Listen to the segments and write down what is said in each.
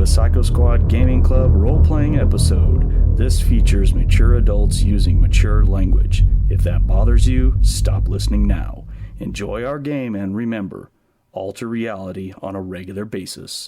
to a Psycho Squad Gaming Club role-playing episode. This features mature adults using mature language. If that bothers you, stop listening now. Enjoy our game and remember, alter reality on a regular basis.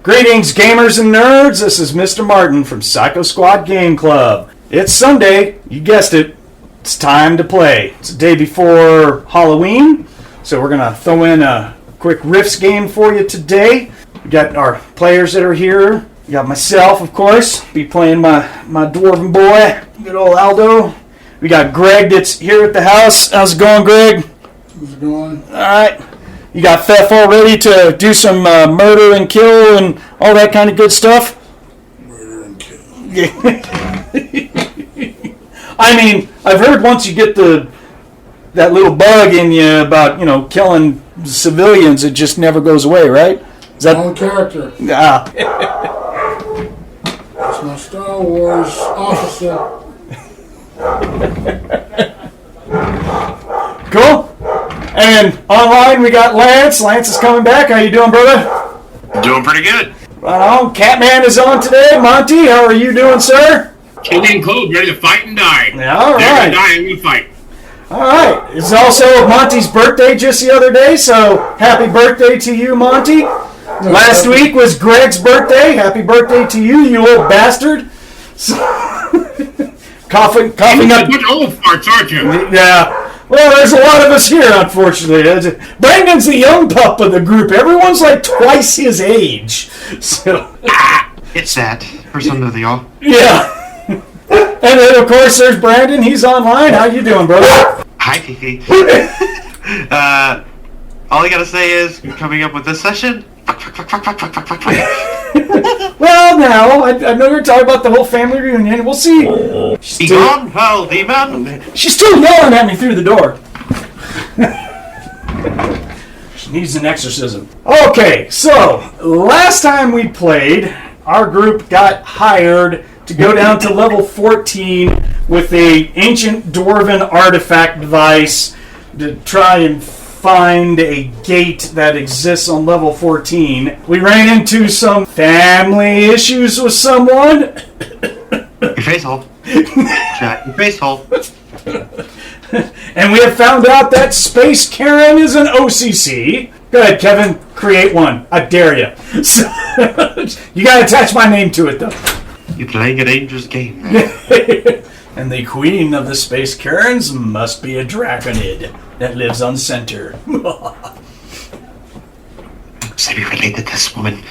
Greetings, gamers and nerds. This is MrMartin from Psycho Squad Game Club. It's Sunday. You guessed it. It's time to play. It's the day before Halloween, so we're going to throw in a quick RIFTS game for you today. We got our players that are here. We got myself, of course. Be playing my dwarven boy, good old Aldo. We got Greg that's here at the house. How's it going, Greg? How's it going? All right. You got Fefh all ready to do some murder and kill and all that kind of good stuff? Murder and kill. I mean, I've heard once you get that little bug in you about, killing civilians, it just never goes away, right? Is that own character? Ah. It's my Star Wars officer. Cool. And online we got Lance. Lance is coming back. How you doing, brother? Doing pretty good. Right on. Catman is on today. Monte, how are you doing, sir? Killed and cold, ready to fight and die. Yeah, all They're right. gonna die, I'm gonna fight. All right. It's also Monty's birthday just the other day, so happy birthday to you, Monty. Last week was Greg's birthday. Happy birthday to you, you old bastard. So, coughing You're up. a bunch of old farts, aren't you? Yeah. Well, there's a lot of us here, unfortunately. Brandon's the young pup of the group. Everyone's like twice his age. So. It's that for some of y'all. Yeah. And then, of course, there's Brandon. He's online. How you doing, brother? Hi, Fifi. All I gotta say is, coming up with this session, fuck. Well, now, I know you're talking about the whole family reunion. We'll see. Be gone, foul demon! She's still yelling at me through the door. She needs an exorcism. Okay, so, last time we played, our group got hired to go down to level 14 with a ancient dwarven artifact device to try and find a gate that exists on level 14. We ran into some family issues with someone. Your face hole. Chat, your face hole. And we have found out that Space Karen is an OCC. Go ahead, Kevin. Create one. I dare you. So, you got to attach my name to it, though. You're playing a dangerous game. And the queen of the Space Karens must be a Draconid that lives on center. Semi-related to this woman.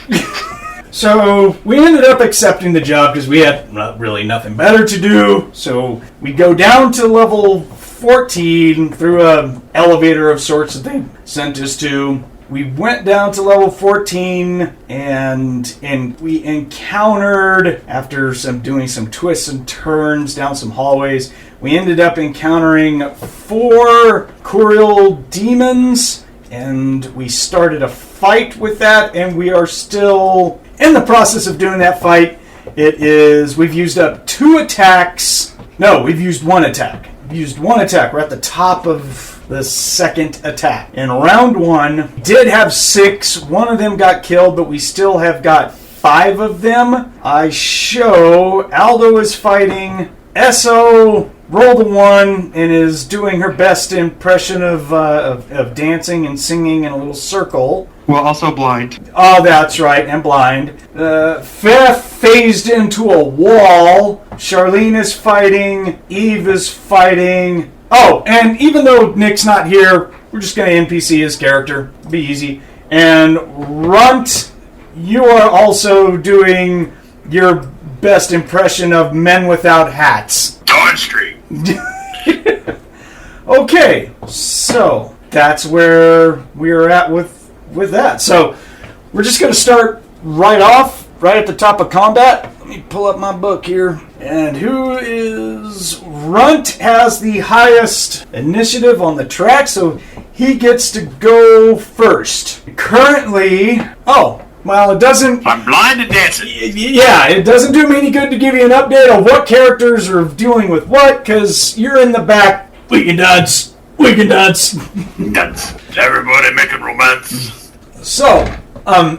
So we ended up accepting the job because we had really nothing better to do. So we go down to level 14 through an elevator of sorts that they sent us to. We went down to level 14 and we encountered, after doing some twists and turns down some hallways, we ended up encountering 4 Curial demons, and we started a fight with that, and we are still in the process of doing that fight. We've used up 2 attacks. No, we've used 1 attack. We're at the top of the second attack. In round 1, did have 6. 1 of them got killed, but we still have got 5 of them. I show Aldo is fighting. SO rolled a 1 and is doing her best impression of dancing and singing in a little circle. Well, also blind. Oh, that's right, and blind. Fefh phased into a wall. Charlene is fighting. Eve is fighting. Oh, and even though Nick's not here, we're just going to NPC his character. Be easy. And Runt, you are also doing your best impression of men without hats. Dawn Street. Okay, so that's where we're at with that. So we're just going to start right off, right at the top of combat. Let me pull up my book here. And who is... Runt has the highest initiative on the track, so he gets to go first. Currently... Oh, well, it doesn't... I'm blind and dancing. Yeah, it doesn't do me any good to give you an update of what characters are dealing with what, because you're in the back. We can dance. We can dance. Dance. Everybody making romance. So,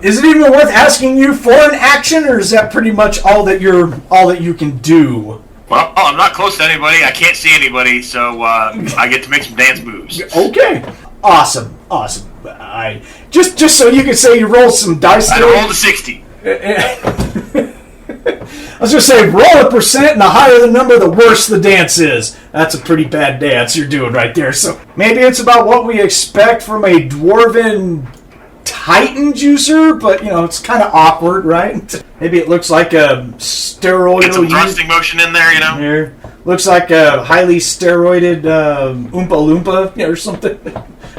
is it even worth asking you for an action, or is that pretty much all that you can do? Well, I'm not close to anybody. I can't see anybody, so I get to make some dance moves. Okay. Awesome. I just so you can say you roll some dice. I rolled a 60. I was going to say, roll a percent, and the higher the number, the worse the dance is. That's a pretty bad dance you're doing right there. So maybe it's about what we expect from a dwarven Titan juicer, but, it's kind of awkward, right? Maybe it looks like a steroidal... Get some thrusting motion in there, Here. Looks like a highly steroided Oompa Loompa, or something,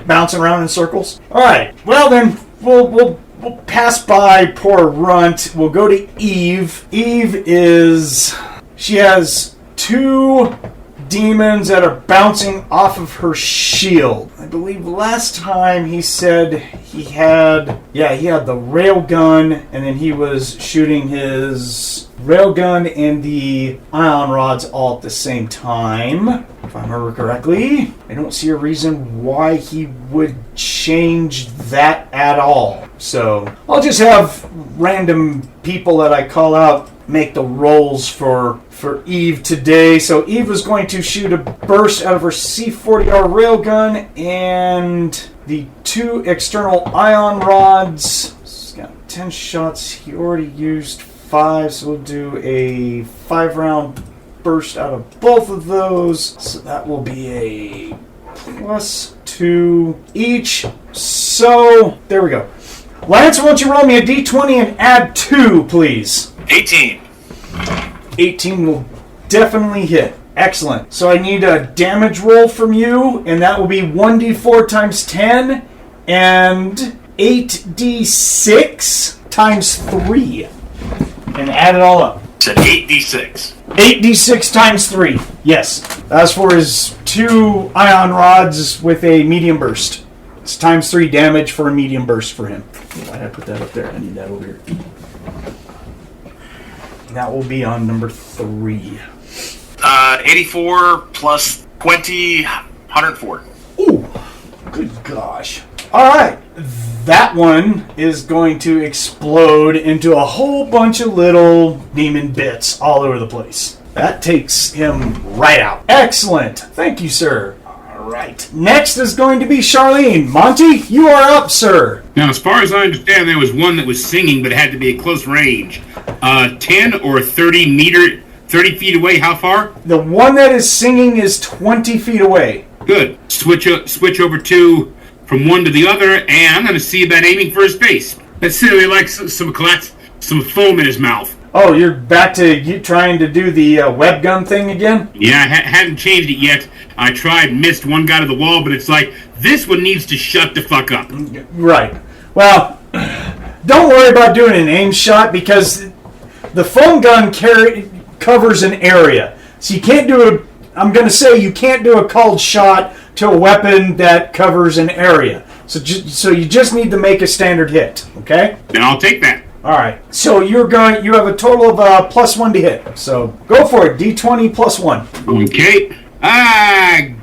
bouncing around in circles. All right. Well, then, we'll pass by poor Runt. We'll go to Eve. She has 2 demons that are bouncing off of her shield. I believe last time he said he had the railgun, and then he was shooting his railgun and the ion rods all at the same time, if I remember correctly. I don't see a reason why he would change that at all. So I'll just have random people that I call out make the rolls for Eve today. So Eve is going to shoot a burst out of her C40R railgun and the 2 external ion rods. He's got 10 shots. He already used 5, so we'll do a 5-round burst out of both of those. So that will be a +2 each. So there we go. Lance, why don't you roll me a d20 and add 2, please? 18. 18 will definitely hit. Excellent. So I need a damage roll from you, and that will be 1d4 times 10 and 8d6 times 3. And add it all up. Said 8d6. 8d6 times 3. Yes. That's for his 2 ion rods with a medium burst. It's times 3 damage for a medium burst for him. Why did I put that up there? I need that over here. That will be on number 3. 84 plus 20, 104. Ooh, good gosh. All right. That one is going to explode into a whole bunch of little demon bits all over the place. That takes him right out. Excellent. Thank you, sir. All right. Next is going to be Charlene. Monte, you are up, sir. Now, as far as I understand, there was one that was singing, but it had to be at close range. 10 or 30 feet away. How far? The one that is singing is 20 feet away. Good. Switch over to from one to the other, and I'm going to see about aiming for his face. That's silly, like some foam in his mouth. Oh, you're back to you trying to do the web gun thing again? Yeah, I hadn't changed it yet. I tried, missed, one got to the wall, but it's like, this one needs to shut the fuck up. Right. Well, don't worry about doing an aim shot, because the foam gun covers an area. So you can't do I'm going to say you can't do a called shot to a weapon that covers an area. So you just need to make a standard hit, okay? Then I'll take that. All right. So you have a total of +1 to hit. So go for it. D20 +1. Okay.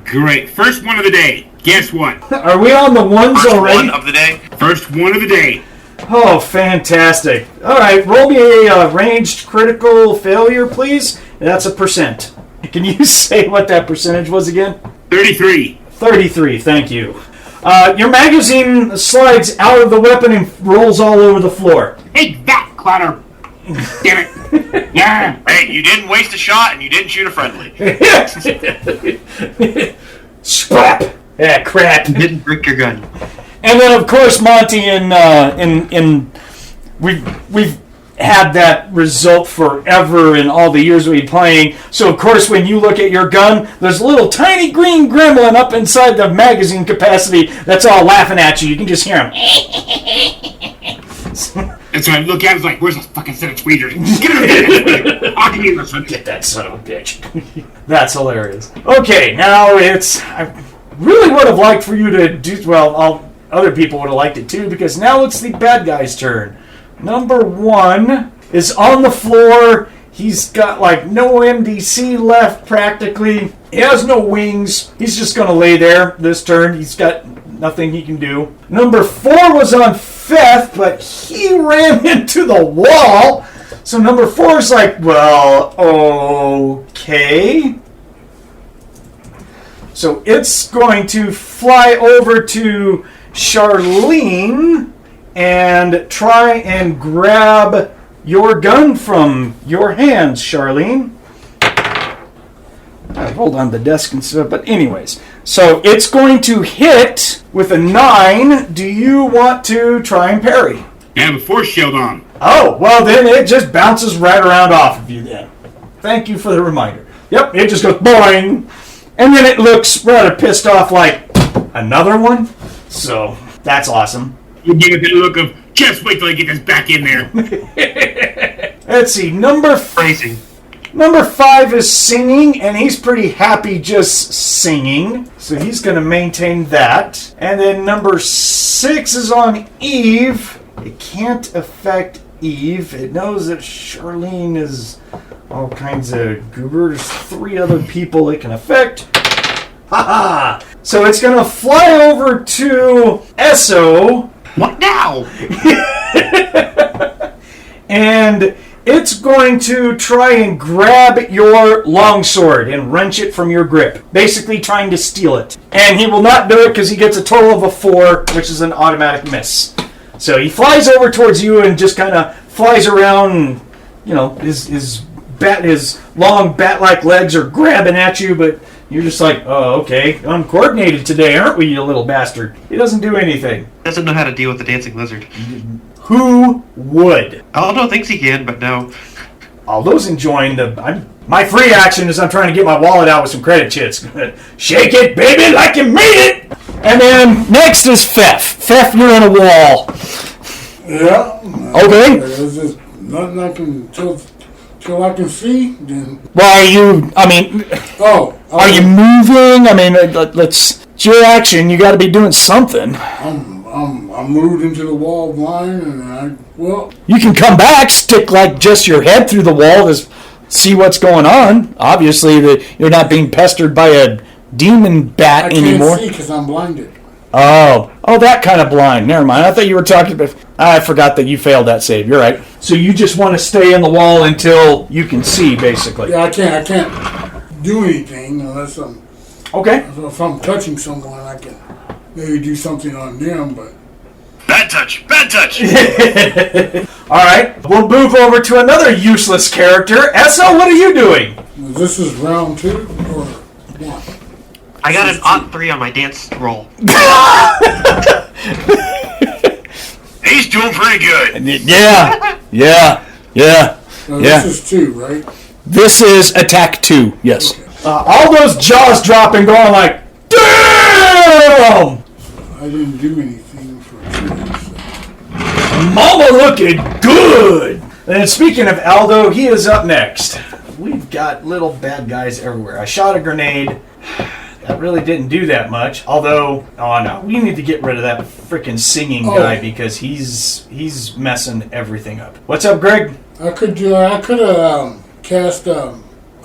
Great. First one of the day. Guess what? Are we on the ones First already? one of the day. First one of the day. Oh, fantastic. All right. Roll me a ranged critical failure, please. That's a percent. Can you say what that percentage was again? 33. 33, thank you. Your magazine slides out of the weapon and rolls all over the floor. Take that, Clutter. Damn it. Yeah. Hey, you didn't waste a shot and you didn't shoot a friendly. Scrap. Yeah, crap. Didn't break your gun. And then, of course, Monte we've had that result forever in all the years we've been playing. So, of course, when you look at your gun, there's a little tiny green gremlin up inside the magazine capacity that's all laughing at you. You can just hear him. And so I look at it, it's like, where's the fucking set of tweeters? Get out of here. I'll give you this one. Get that son of a bitch. That's hilarious. Okay, now I really would have liked for you to do, other people would have liked it too, because now it's the bad guy's turn. Number 1 is on the floor. He's got like no MDC left practically. He has no wings. He's just going to lay there this turn. He's got nothing he can do. Number 4 was on Fefh, but he ran into the wall. So number 4 is like, well, okay. So it's going to fly over to Charlene and try and grab your gun from your hands, Charlene. I rolled on the desk and stuff, but anyways. So it's going to hit with a 9. Do you want to try and parry? I have a force shield on. Oh, well then it just bounces right around off of you then. Thank you for the reminder. Yep, it just goes boing. And then it looks rather pissed off like, another one? So, that's awesome. You give it the look of, just wait till I get this back in there. Let's see, number Phrasing. 5 is singing, and he's pretty happy just singing. So he's going to maintain that. And then number 6 is on Eve. It can't affect Eve. It knows that Charlene is all kinds of goobers. 3 other people it can affect. Ha-ha! So it's going to fly over to Esso. What now? And it's going to try and grab your longsword and wrench it from your grip. Basically trying to steal it. And he will not do it because he gets a total of a 4, which is an automatic miss. So he flies over towards you and just kind of flies around. And, you know, his long bat-like legs are grabbing at you, but you're just like, oh, okay, uncoordinated today, aren't we, you little bastard? He doesn't do anything. Doesn't know how to deal with the dancing lizard. Who would? Aldo thinks he can, but no. Aldo's enjoying my free action is I'm trying to get my wallet out with some credit chits. Shake it, baby, like you made it! And then next is Fefh. Fefh, you're on a wall. Yeah. Okay. There's just nothing I can till I can see. Then Well, are you moving? I mean, it's your action. You got to be doing something. I moved into the wall blind, and You can come back, stick like just your head through the wall to see what's going on. Obviously, that you're not being pestered by a demon bat anymore. I can't see because I'm blinded. Oh, that kind of blind. Never mind. I thought you were talking about... I forgot that you failed that save. You're right. So you just want to stay in the wall until you can see, basically. Yeah, I can't do anything unless I'm... Okay. If I'm touching someone, I can maybe do something on them, but... Bad touch! Bad touch! All right. We'll move over to another useless character. Esso, what are you doing? This is round 2 or 1? I got an ought 3 on my dance roll. He's doing pretty good. Yeah. This is 2, right? This is attack 2, yes. Okay. All those jaws dropping, going like, damn! I didn't do anything for 2, so... Mama looking good! And speaking of Aldo, he is up next. We've got little bad guys everywhere. I shot a grenade. That really didn't do that much. Although, oh no, we need to get rid of that freaking singing guy because he's messing everything up. What's up, Greg? I could cast a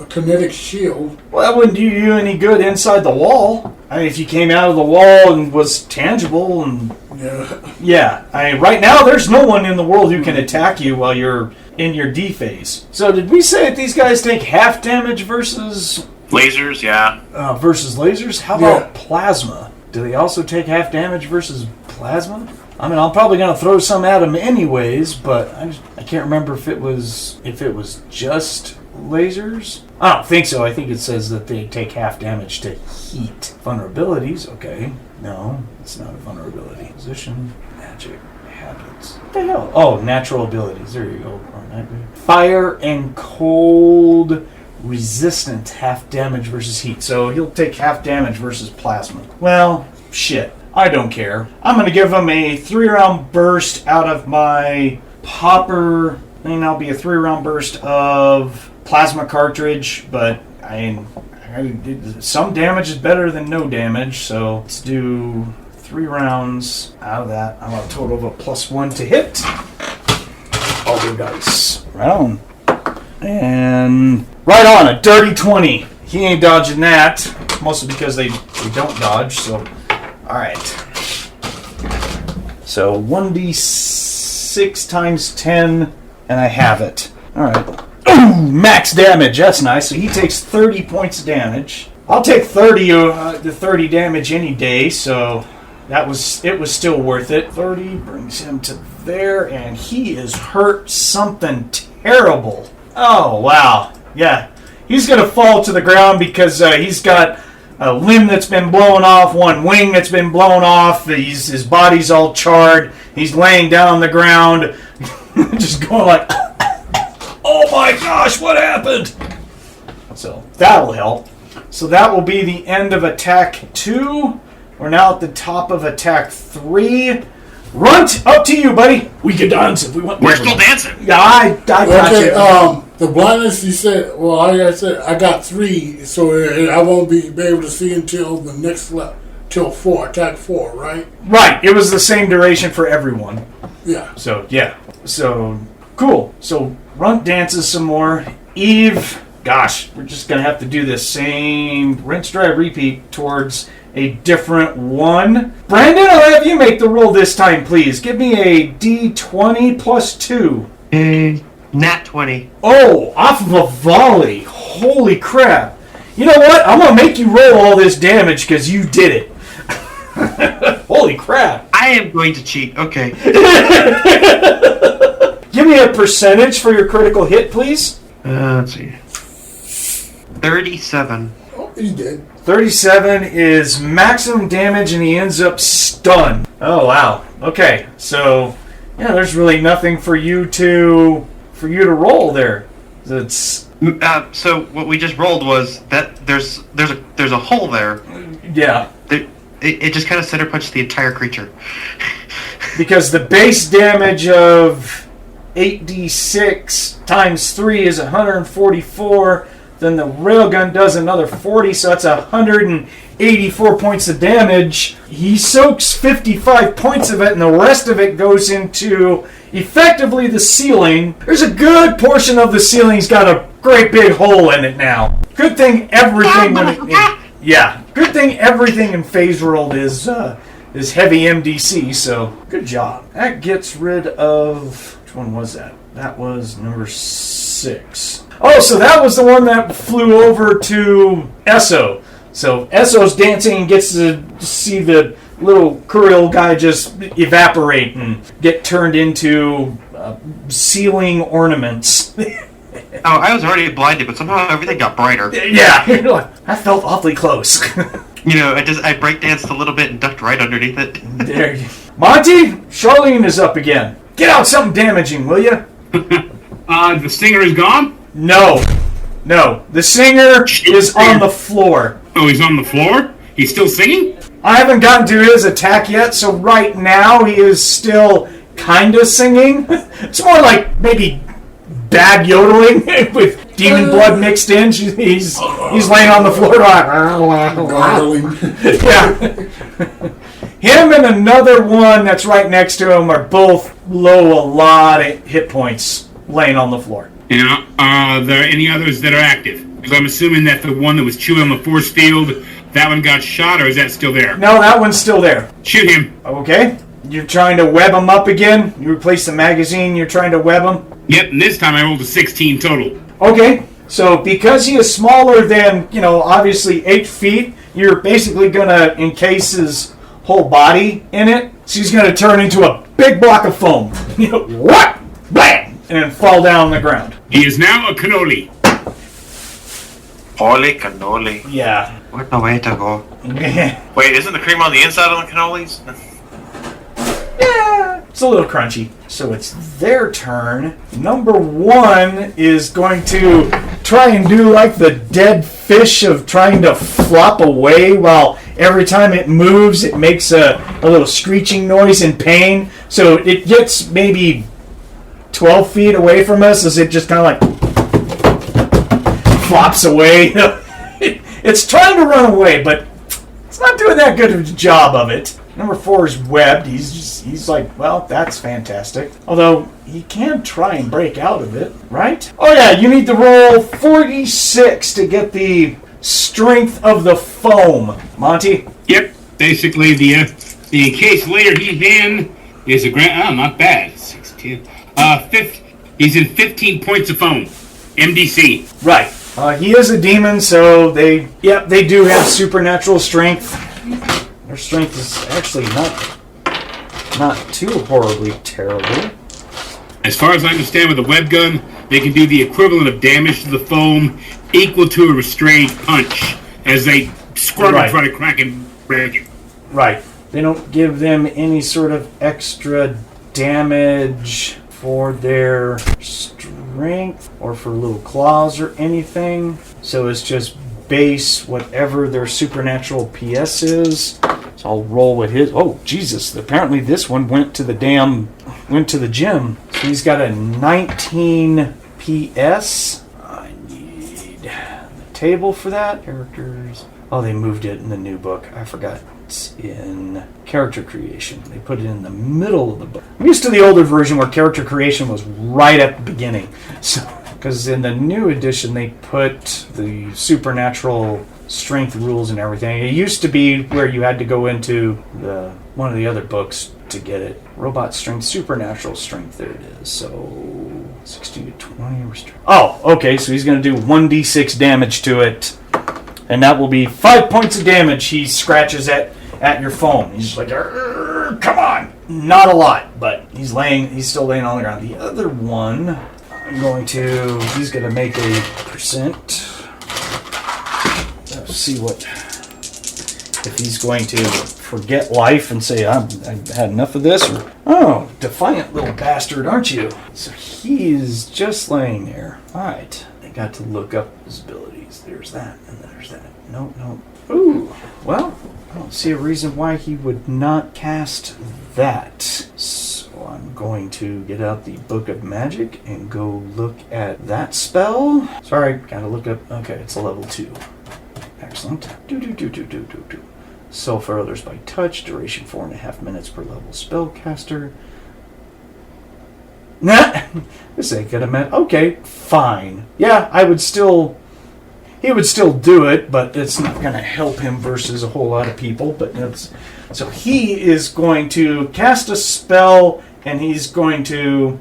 kinetic shield. Well, that wouldn't do you any good inside the wall. I mean, if you came out of the wall and was tangible and... Yeah. I mean, right now, there's no one in the world who can attack you while you're in your D phase. So did we say that these guys take half damage versus... Lasers, yeah. Versus lasers? How about plasma? Do they also take half damage versus plasma? I mean, I'm probably going to throw some at them anyways, but I can't remember if it was just lasers. I don't think so. I think it says that they take half damage to heat. Vulnerabilities, okay. No, it's not a vulnerability. Position, magic, habits. What the hell? Oh, natural abilities. There you go. Fire and cold... resistant, half damage versus heat. So he'll take half damage versus plasma. Well, shit. I don't care. I'm going to give him a 3-round burst out of my popper. And that'll be a 3-round burst of plasma cartridge. But some damage is better than no damage. So let's do 3 rounds out of that. I want a total of a +1 to hit. All the dice. Round. And right on, a dirty 20. He ain't dodging that, mostly because they don't dodge, so... Alright. So 1d6 times 10, and I have it. Alright. Ooh, max damage, that's nice. So he takes 30 points of damage. I'll take 30 damage any day, so it was still worth it. 30 brings him to there, and he is hurt something terrible. Oh, wow. Yeah. He's going to fall to the ground because he's got a limb that's been blown off, one wing that's been blown off. His body's all charred. He's laying down on the ground, just going like, oh my gosh, what happened? So that'll help. So that will be the end of attack 2. We're now at the top of attack 3. Runt, up to you, buddy. We can dance if we want. We're still dancing. Yeah, I got you. The blindness, you said, well, like I said, I got 3, so I won't be able to see until the next level, till 4, attack 4, right? Right, it was the same duration for everyone. Yeah. So, yeah. So, cool. So, Runt dances some more. Eve, gosh, we're just going to have to do this same rinse, dry, repeat towards a different one. Brandon, I'll have you make the roll this time, please. Give me a D20 plus 2. Nat 20. Oh, off of a volley. Holy crap. You know what? I'm going to make you roll all this damage because you did it. Holy crap. I am going to cheat. Okay. Give me a percentage for your critical hit, please. Let's see. 37. Oh, he did. 37 is maximum damage, and he ends up stunned. Oh, wow. Okay, so, yeah, there's really nothing for you to roll there. It's... So what we just rolled was that there's a hole there. Yeah. It just kind of center punched the entire creature. Because the base damage of 8d6 times 3 is 144. Then the railgun does another 40, so that's 184 points of damage. He soaks 55 points of it, and the rest of it goes into effectively the ceiling. There's a good portion of the ceiling's got a great big hole in it now. Good thing everything good thing everything in Phase World is heavy MDC, so good job. That gets rid of... Which one was that? That was number 6. Oh, so that was the one that flew over to Esso. So Esso's dancing and gets to see the little Kuriel guy just evaporate and get turned into ceiling ornaments. Oh, I was already blinded, but somehow everything got brighter. Yeah, I felt awfully close. You know, I breakdanced a little bit and ducked right underneath it. There you go. Monte, Charlene is up again. Get out something damaging, will you? The singer is gone? No. The singer is on the floor. Oh, he's on the floor? He's still singing? I haven't gotten to his attack yet, so right now he is still kind of singing. It's more like maybe bad yodeling with demon blood mixed in. He's laying on the floor like... Yeah. Him and another one that's right next to him are both low a lot of hit points laying on the floor. You know, are there any others that are active? Because I'm assuming that the one that was chewing on the force field, that one got shot, or is that still there? No, that one's still there. Shoot him. Okay. You're trying to web him up again? You replace the magazine, you're trying to web him? Yep, and this time I rolled a 16 total. Okay. So because he is smaller than, obviously 8 feet, you're basically going to encase his whole body in it. So he's going to turn into a big block of foam. What? Bam! And then fall down on the ground. He is now a cannoli. Holy cannoli. Yeah. What the way to go? Wait, isn't the cream on the inside of the cannolis? Yeah. It's a little crunchy. So it's their turn. Number 1 is going to try and do like the dead fish of trying to flop away while every time it moves it makes a little screeching noise in pain. So it gets maybe 12 feet away from us as it just kind of like flops away. It's trying to run away, but it's not doing that good of a job of it. Number 4 is webbed. He's like, well, that's fantastic. Although, he can try and break out of it, right? Oh yeah, you need to roll 46 to get the strength of the foam. Monte? Yep. Basically, the case layer he's in is a not bad. 16. He's in 15 points of foam. MDC. Right. He is a demon, so they do have supernatural strength. Their strength is actually not too horribly terrible. As far as I understand, with a web gun, they can do the equivalent of damage to the foam equal to a restrained punch as they scrub and try to crack and break it. Right. They don't give them any sort of extra damage for their strength or for little claws or anything. So it's just base whatever their supernatural PS is. So I'll roll with his. Oh, Jesus. Apparently this one went to the gym. So he's got a 19 PS. I need the table for that. Characters. Oh, they moved it in the new book. I forgot. It's in character creation. They put it in the middle of the book. I'm used to the older version where character creation was right at the beginning. So, because in the new edition they put the supernatural strength rules and everything. It used to be where you had to go into one of the other books to get it. Robot strength, supernatural strength. There it is. So 16 to 20. Oh, okay. So he's going to do 1d6 damage to it. And that will be 5 points of damage he scratches at your foam. He's like, come on! Not a lot, but he's still laying on the ground. The other one, he's going to make a percent. Let's see if he's going to forget life and say, I've had enough of this, or, oh, defiant little bastard, aren't you? So he's just laying there. All right. I got to look up his abilities. There's that, and there's that. No. Ooh, well, I don't see a reason why he would not cast that. So I'm going to get out the Book of Magic and go look at that spell. Sorry, gotta look up. Okay, it's a level 2. Excellent. Do. Sulfur others by touch. Duration 4.5 minutes per level spellcaster. Nah, this ain't gonna matter. Okay, fine. Yeah, he would still do it, but it's not gonna help him versus a whole lot of people. But so he is going to cast a spell, and he's going to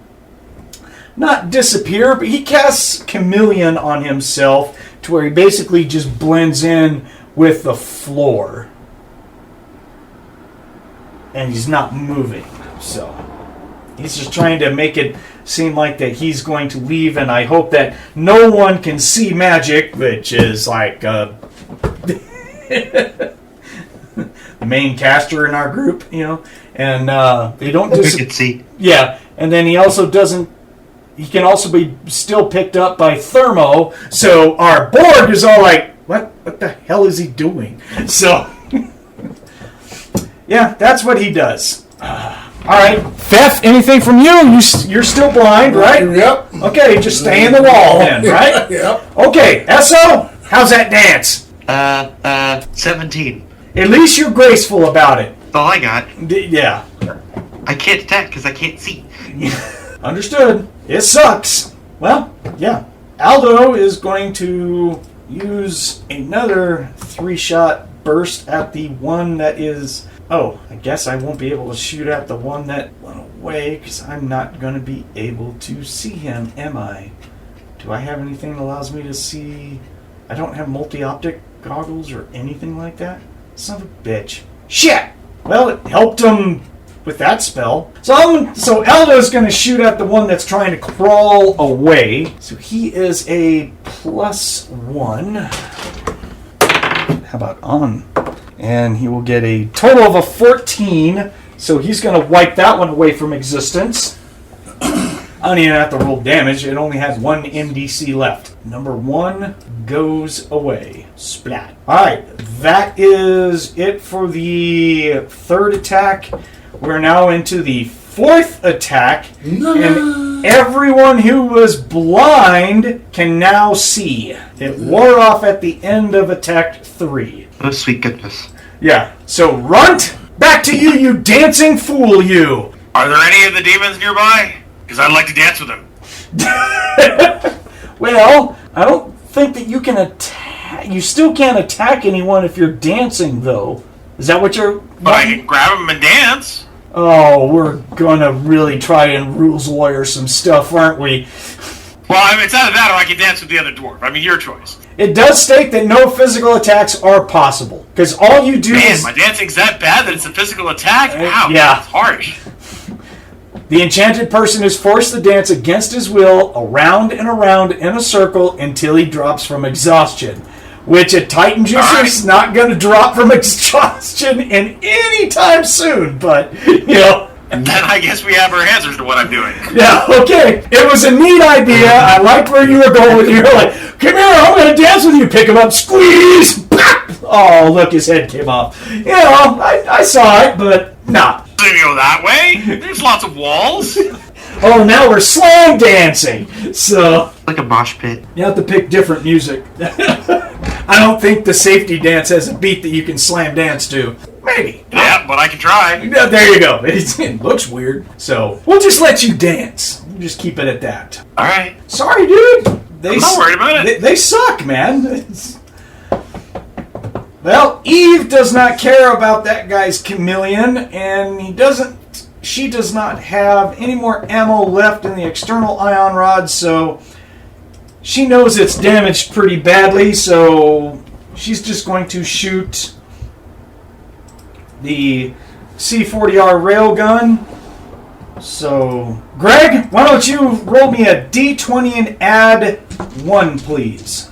not disappear, but he casts Chameleon on himself to where he basically just blends in with the floor. And he's not moving, so he's just trying to make it seem like that he's going to leave, and I hope that no one can see magic, which is like the main caster in our group, and they don't We can see. Yeah, and then he also doesn't. He can also be still picked up by thermo, so our board is all like, what the hell is he doing? So, yeah, that's what he does. All right, Fefh, anything from you? You're still blind, right? Yep. Okay, just stay in the wall then, right? Yep. Okay, SO, how's that dance? 17. At least you're graceful about it. All I got. Yeah. I can't attack because I can't see. Understood. It sucks. Well, yeah. Aldo is going to use another 3-shot burst at the one that is... Oh, I guess I won't be able to shoot at the one that went away because I'm not going to be able to see him, am I? Do I have anything that allows me to see... I don't have multi-optic goggles or anything like that? Son of a bitch. Shit! Well, it helped him with that spell. So Aldo's going to shoot at the one that's trying to crawl away. So he is a +1. How about on? And he will get a total of a 14. So he's going to wipe that one away from existence. I don't even have to roll damage. It only has 1 MDC left. Number 1 goes away. Splat. Alright, that is it for the 3rd attack. We're now into the 4th attack. No. And everyone who was blind can now see. It wore off at the end of attack 3. Oh, sweet goodness. Yeah. So, Runt, back back to you, you dancing fool, you! Are there any of the demons nearby? Because I'd like to dance with them. Well, I don't think that you can attack. You still can't attack anyone if you're dancing, though. Is that what you're... But I can grab them and dance. Oh, we're gonna really try and rules lawyer some stuff, aren't we? Well, I mean, it's either that or I can dance with the other dwarf. I mean, your choice. It does state that no physical attacks are possible. Because all you do Man, is... my dancing's that bad that it's a physical attack? Ow, yeah. That's harsh. The enchanted person is forced to dance against his will around and around in a circle until he drops from exhaustion. Which a Titan Juicer is not going to drop from exhaustion in any time soon. But, you know... And then I guess we have our answers to what I'm doing. Yeah, okay. It was a neat idea. I liked where you were going with it. You're like, come here, I'm going to dance with you. Pick him up, squeeze. Oh, look, his head came off. You know, I saw it, but nah. Doesn't go that way. There's lots of walls. Oh, now we're slam dancing. So, Like a mosh pit. you have to pick different music. I don't think the safety dance has a beat that you can slam dance to. Maybe. Yeah, but I can try. Yeah, there you go. It looks weird. So, we'll just let you dance. We'll just keep it at that. All right. Sorry, dude. I'm not worried about it. They suck, man. Well, Eve does not care about that guy's chameleon, and she does not have any more ammo left in the external ion rod, so she knows it's damaged pretty badly, so she's just going to shoot the C-40R railgun. So, Greg, why don't you roll me a D20 and add 1, please.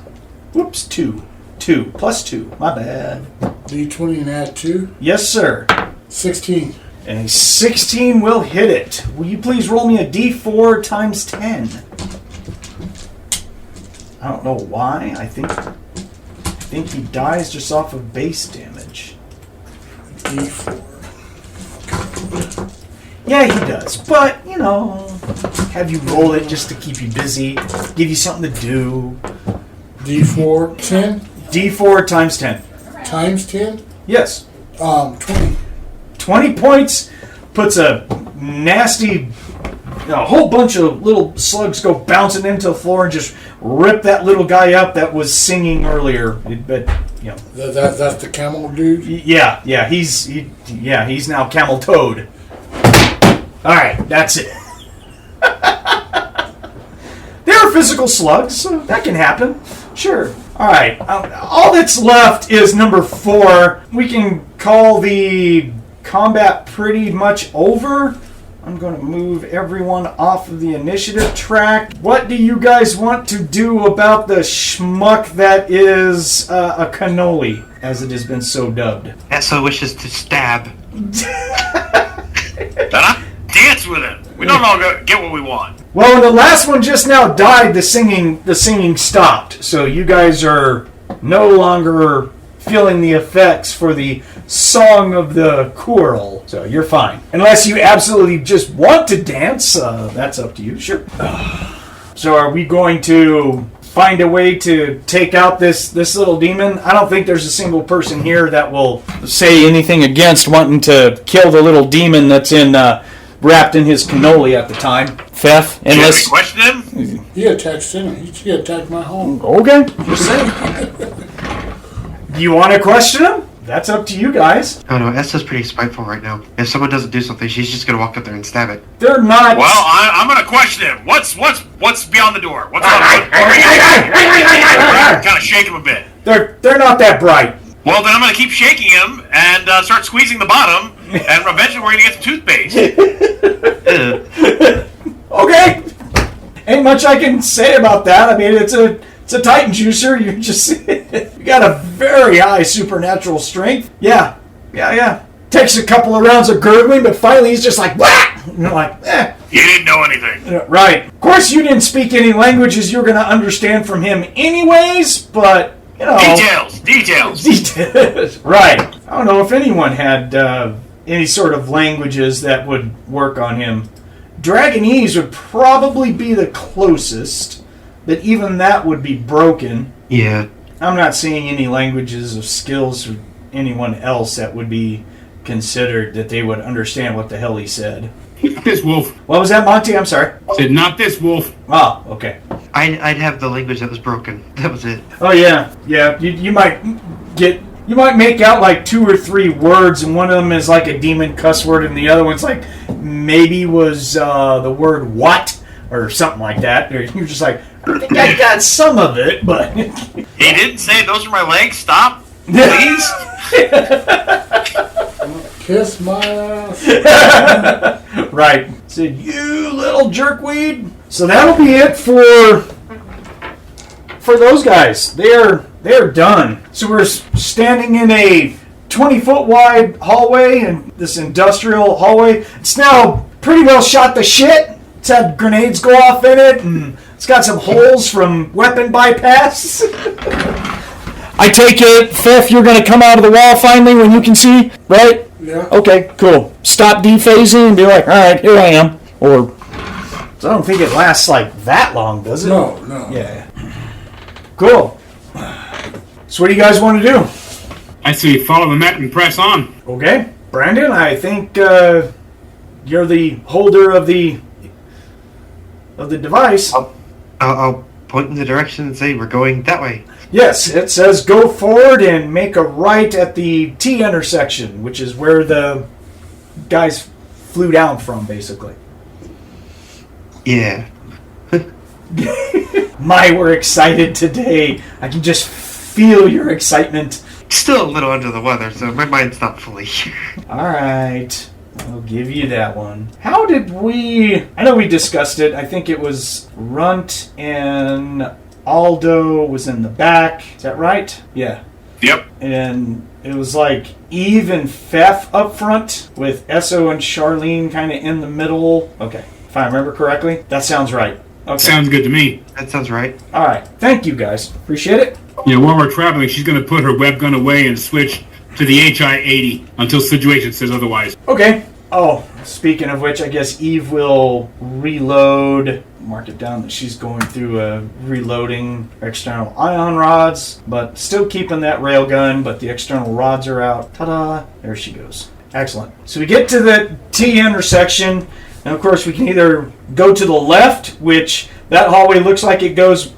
Whoops, 2. 2 plus 2. My bad. D20 and add 2. Yes, sir. 16. And a 16 will hit it. Will you please roll me a D4 times 10? I don't know why. I think he dies just off of base damage. D4. Yeah, he does. But, you know, have you roll it just to keep you busy, give you something to do. D4. 10 D4 times 10. times 10. Yes. 20. 20 points puts a whole bunch of little slugs go bouncing into the floor and just rip that little guy up that was singing earlier. But, you know. That's the camel dude? Yeah, he's now Camel Toad. Alright, that's it. There are physical slugs, so that can happen. Sure. Alright, all that's left is number 4. We can call the combat pretty much over. I'm going to move everyone off of the initiative track. What do you guys want to do about the schmuck that is a cannoli, as it has been so dubbed? Esso wishes to stab. Then I dance with him. We don't all get what we want. Well, when the last one just now died, the singing stopped. So you guys are no longer feeling the effects for the song of the choral. So you're fine. Unless you absolutely just want to dance, that's up to you. Sure. So are we going to find a way to take out this little demon? I don't think there's a single person here that will say anything against wanting to kill the little demon that's wrapped in his cannoli at the time. Fefh, Should we question him? He attacked Center. He attacked my home. Okay, just saying. Do you want to question him? That's up to you guys. Oh no, Esso's pretty spiteful right now. If someone doesn't do something, she's just gonna walk up there and stab it. They're not. Well, I'm gonna question him. What's beyond the door? What's on the kind of shake him a bit. They're not that bright. Well, then I'm gonna keep shaking him and start squeezing the bottom, and eventually we're gonna get some toothpaste. Okay. Ain't much I can say about that. I mean, it's a Titan Juicer. You got a very high supernatural strength. Yeah. Takes a couple of rounds of gurgling, but finally he's just like, wah! And you're like, eh. You didn't know anything. Right. Of course, you didn't speak any languages you're going to understand from him anyways, but, you know. Details. Right. I don't know if anyone had any sort of languages that would work on him. Dragonese would probably be the closest, but even that would be broken. Yeah. I'm not seeing any languages of skills or anyone else that would be considered that they would understand what the hell he said. Not this wolf. What was that, Monte? I'm sorry. Said not this wolf. Oh, okay. I'd have the language that was broken. That was it. Oh yeah. You might make out like 2 or 3 words, and one of them is like a demon cuss word, and the other one's like maybe was the word what or something like that. Or you're just like, I think I got some of it, but He didn't say those are my legs. Stop, please. Kiss my ass. right. Said, you little jerkweed. So that'll be it for those guys. They're done. So we're standing in a 20-foot wide hallway, and this industrial hallway. It's now pretty well shot to shit. It's had grenades go off in it, and it's got some holes from weapon bypass. I take it, Fefh, you're going to come out of the wall finally when you can see, right? Yeah. Okay, cool. Stop dephasing and be like, all right, here I am. Or, so I don't think it lasts like that long, does it? No. Yeah. Cool. So what do you guys want to do? I say follow the net and press on. Okay. Brandon, I think you're the holder of the device. I'll point in the direction and say we're going that way. Yes, it says go forward and make a right at the T intersection, which is where the guys flew down from, basically. Yeah. We're excited today. I can just feel your excitement. Still a little under the weather, so my mind's not fully. All right. I'll give you that one. How did we... I know we discussed it. I think it was Runt and Aldo was in the back. Is that right? Yeah. Yep. And it was like Eve and Fefh up front with Esso and Charlene kind of in the middle. Okay. If I remember correctly. That sounds right. Okay. Sounds good to me. That sounds right. All right. Thank you, guys. Appreciate it. While we're traveling, she's going to put her web gun away and switch to the HI-80 until situation says otherwise. Okay. Oh, speaking of which, I guess Eve will reload. Mark it down that she's going through reloading external ion rods, but still keeping that railgun, but the external rods are out. Ta-da! There she goes. Excellent. So we get to the T intersection, and of course we can either go to the left, which that hallway looks like it goes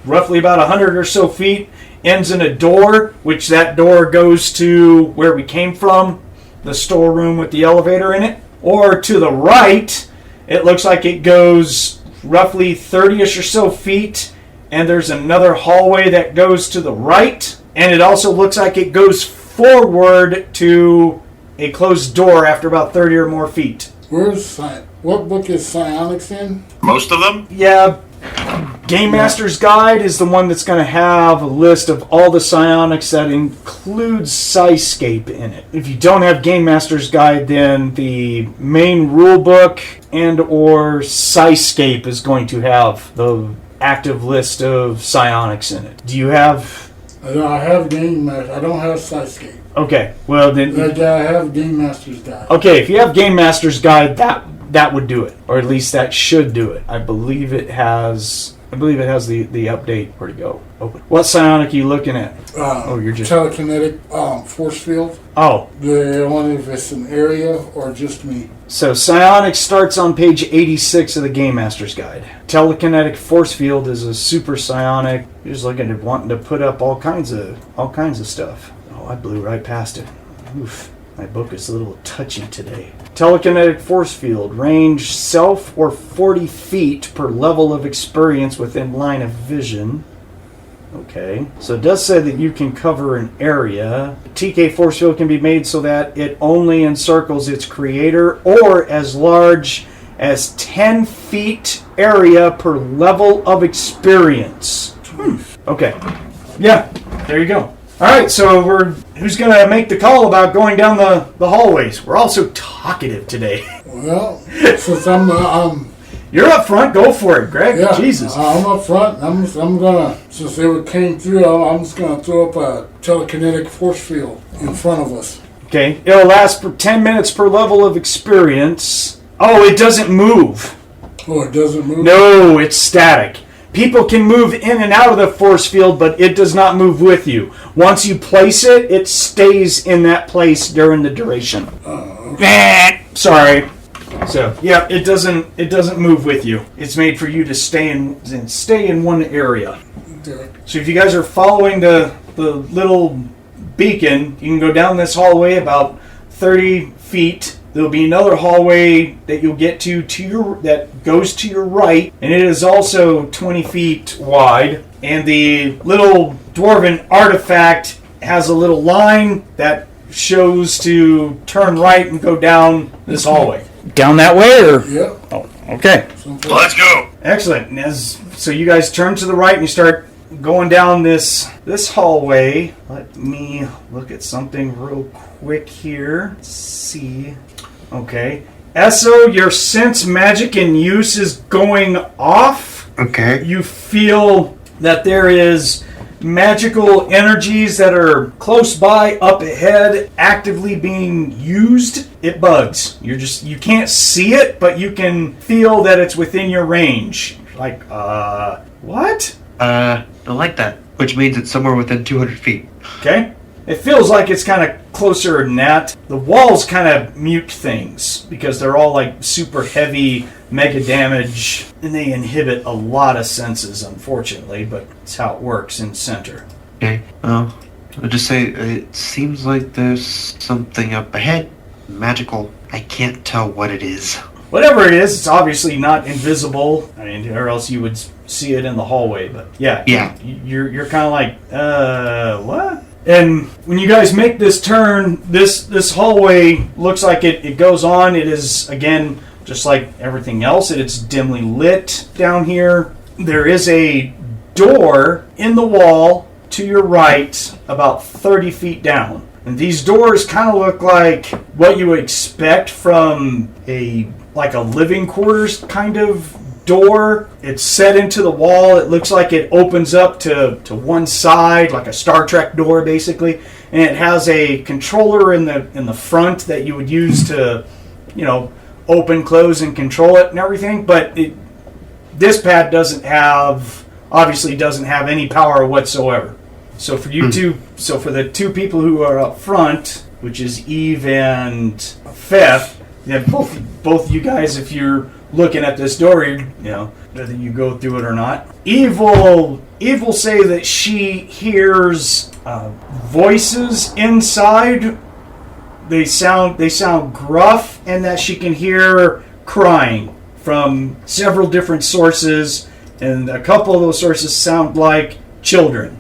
roughly about 100 or so feet, ends in a door, which that door goes to where we came from, the storeroom with the elevator in it. Or to the right, it looks like it goes roughly 30-ish or so feet, and there's another hallway that goes to the right, and it also looks like it goes forward to a closed door after about 30 or more feet. What book is psionics in? Most of them? Yeah, Game Master's Guide is the one that's going to have a list of all the psionics that includes Psyscape in it. If you don't have Game Master's Guide, then the main rule book and or Psyscape is going to have the active list of psionics in it. Do you have... I have Game Master. I don't have Psyscape. Okay, well then... I have Game Master's Guide. Okay, if you have Game Master's Guide, that would do it. Or at least that should do it. I believe it has the update. Where'd it go? Open. What psionic are you looking at? You're just... Telekinetic force field. Oh. I wonder if it's an area or just me. So psionics starts on page 86 of the Game Master's Guide. Telekinetic force field is a super psionic. You're just looking at wanting to put up all kinds of stuff. Oh, I blew right past it. Oof. My book is a little touchy today. Telekinetic force field. Range self or 40 feet per level of experience within line of vision. Okay. So it does say that you can cover an area. TK force field can be made so that it only encircles its creator or as large as 10 feet area per level of experience. Okay. Yeah. There you go. All right, so who's going to make the call about going down the hallways? We're all so talkative today. Well, since I'm You're up front. Go for it, Greg. yeah, Jesus. I'm up front. I'm gonna, since they came through, I'm just gonna throw up a telekinetic force field in front of us. Okay, it'll last for 10 minutes per level of experience. Oh, it doesn't move. Oh, it doesn't move? No, it's static. People can move in and out of the force field, but it does not move with you. Once you place it, it stays in that place during the duration. Sorry. So yeah, it doesn't move with you. It's made for you to stay in one area. So if you guys are following the little beacon, you can go down this hallway about 30 feet. There'll be another hallway that you'll get to that goes to your right, and it is also 20 feet wide. And the little dwarven artifact has a little line that shows to turn right and go down this hallway. Down that way, or? Yeah. Oh, okay. Let's go. Excellent. So you guys turn to the right and you start going down this hallway. Let me look at something real quick here. Let's see. Okay. Esso, your sense magic in use is going off. Okay. You feel that there is magical energies that are close by, up ahead, actively being used. It bugs. You can't see it, but you can feel that it's within your range. Like, what? I like that. Which means it's somewhere within 200 feet. Okay. It feels like it's kind of closer than that. The walls kind of mute things because they're all like super heavy, mega damage, and they inhibit a lot of senses, unfortunately, but it's how it works in center. Okay. Well, I'll just say it seems like there's something up ahead. Magical. I can't tell what it is. Whatever it is, it's obviously not invisible. I mean, or else you would see it in the hallway. But yeah. You're kind of like, what? And when you guys make this turn, this hallway looks like it goes on. It is, again, just like everything else. It's dimly lit down here. There is a door in the wall to your right, about 30 feet down. And these doors kind of look like what you would expect from a living quarters kind of door. It's set into the wall. It looks like it opens up to one side, like a Star Trek door, basically. And it has a controller in the front that you would use to, open, close, and control it and everything. But this pad obviously doesn't have any power whatsoever. So for you for the two people who are up front, which is Eve and Fefh, both you guys, if you're looking at this door, whether you go through it or not. Eve will say that she hears voices inside. They sound gruff, and that she can hear crying from several different sources, and a couple of those sources sound like children.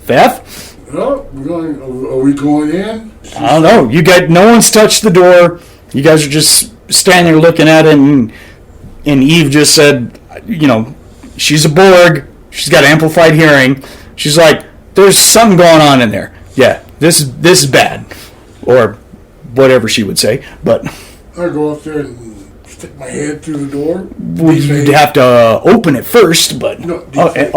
Fefh? Well, are we going in? I don't know. No one's touched the door. You guys are just standing there looking at it, and Eve just said, she's a Borg. She's got amplified hearing. She's like, there's something going on in there. Yeah, this is bad, or whatever she would say. But I go up there and stick my head through the door. Well, you'd have to open it first. But okay.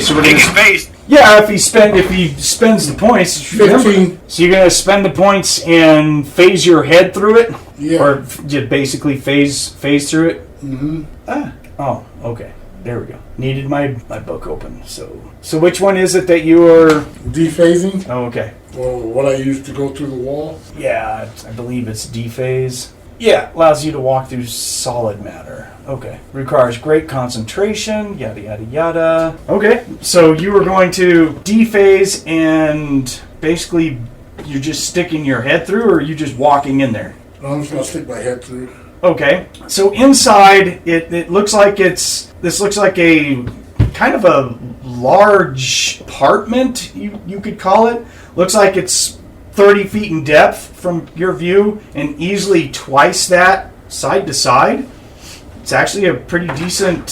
So we're gonna face. Yeah, if he spends the points, 15. So you're gonna spend the points and phase your head through it, yeah, or just basically phase through it. Mm-hmm. Oh, okay. There we go. Needed my book open. So which one is it that you are dephasing? Oh, okay. Well, what I used to go through the wall. Yeah, I believe it's dephase. Yeah, allows you to walk through solid matter. Okay. Requires great concentration, yada, yada, yada. Okay, so you were going to dephase, and basically you're just sticking your head through, or are you just walking in there? I'm just going to stick my head through. Okay, so inside, it looks like this looks like a kind of a large apartment, you could call it. Looks like it's 30 feet in depth from your view, and easily twice that side to side. It's actually a pretty decent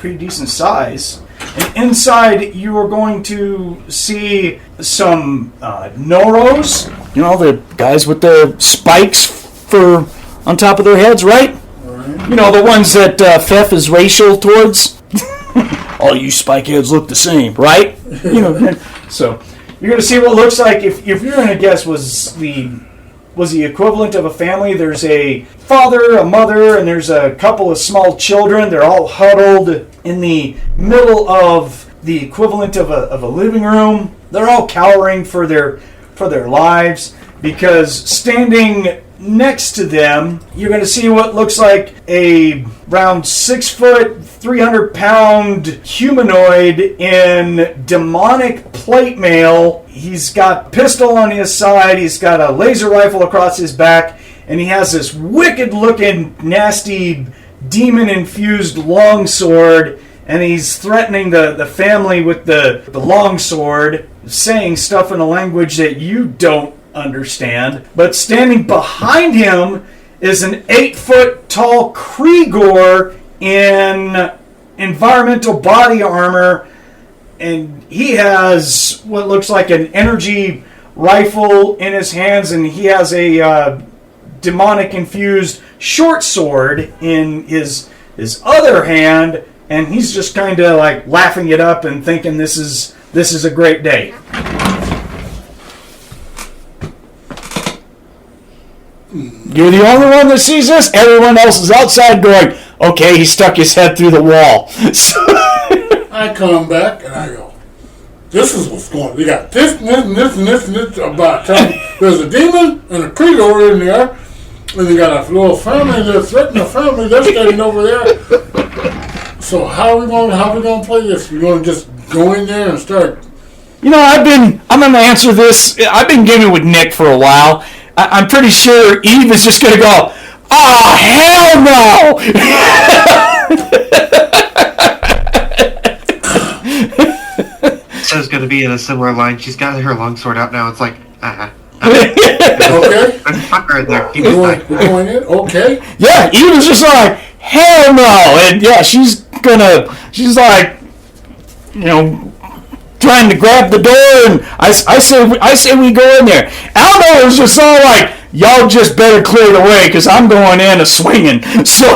size. And inside, you are going to see some Noros. The guys with the spikes on top of their heads, right? Right. The ones that Fefh is racial towards. All you spike heads look the same, right? So you're going to see what it looks like. If you're going to guess, was the was the equivalent of a family. There's a father, a mother, and there's a couple of small children. They're all huddled in the middle of the equivalent of a living room. They're all cowering for their lives, because standing next to them, you're going to see what looks like a around 6 foot, 300-pound humanoid in demonic plate mail. He's got a pistol on his side. He's got a laser rifle across his back, and he has this wicked-looking, nasty, demon-infused longsword. And he's threatening the family with the longsword, saying stuff in a language that you don't understand. But standing behind him is an 8-foot-tall Kriegor in environmental body armor, and he has what looks like an energy rifle in his hands, and he has a demonic-infused short sword in his other hand, and he's just kind of like laughing it up and thinking this is a great day. You're the only one that sees this. Everyone else is outside going, okay, he stuck his head through the wall. So I come back and I go, this is what's going on. You got this and this and this and this and this about telling there's a demon and a Krieger in there, and you got a little family that's threatening a family that's standing over there. So how are we going to play this? We're going to just go in there and start. You know, I'm going to answer this. I've been gaming with Nick for a while. I'm pretty sure Eve is just going to go, oh, hell no! So it's going to be in a similar line. She's got her longsword out now. It's like, Okay. There's a fucker in there. We're going in? Okay. Yeah, Eve is just like, hell no! And yeah, she's like, you know, trying to grab the door, and I say we go in there. Aldo is just all like, y'all just better clear the way, because I'm going in a swinging, so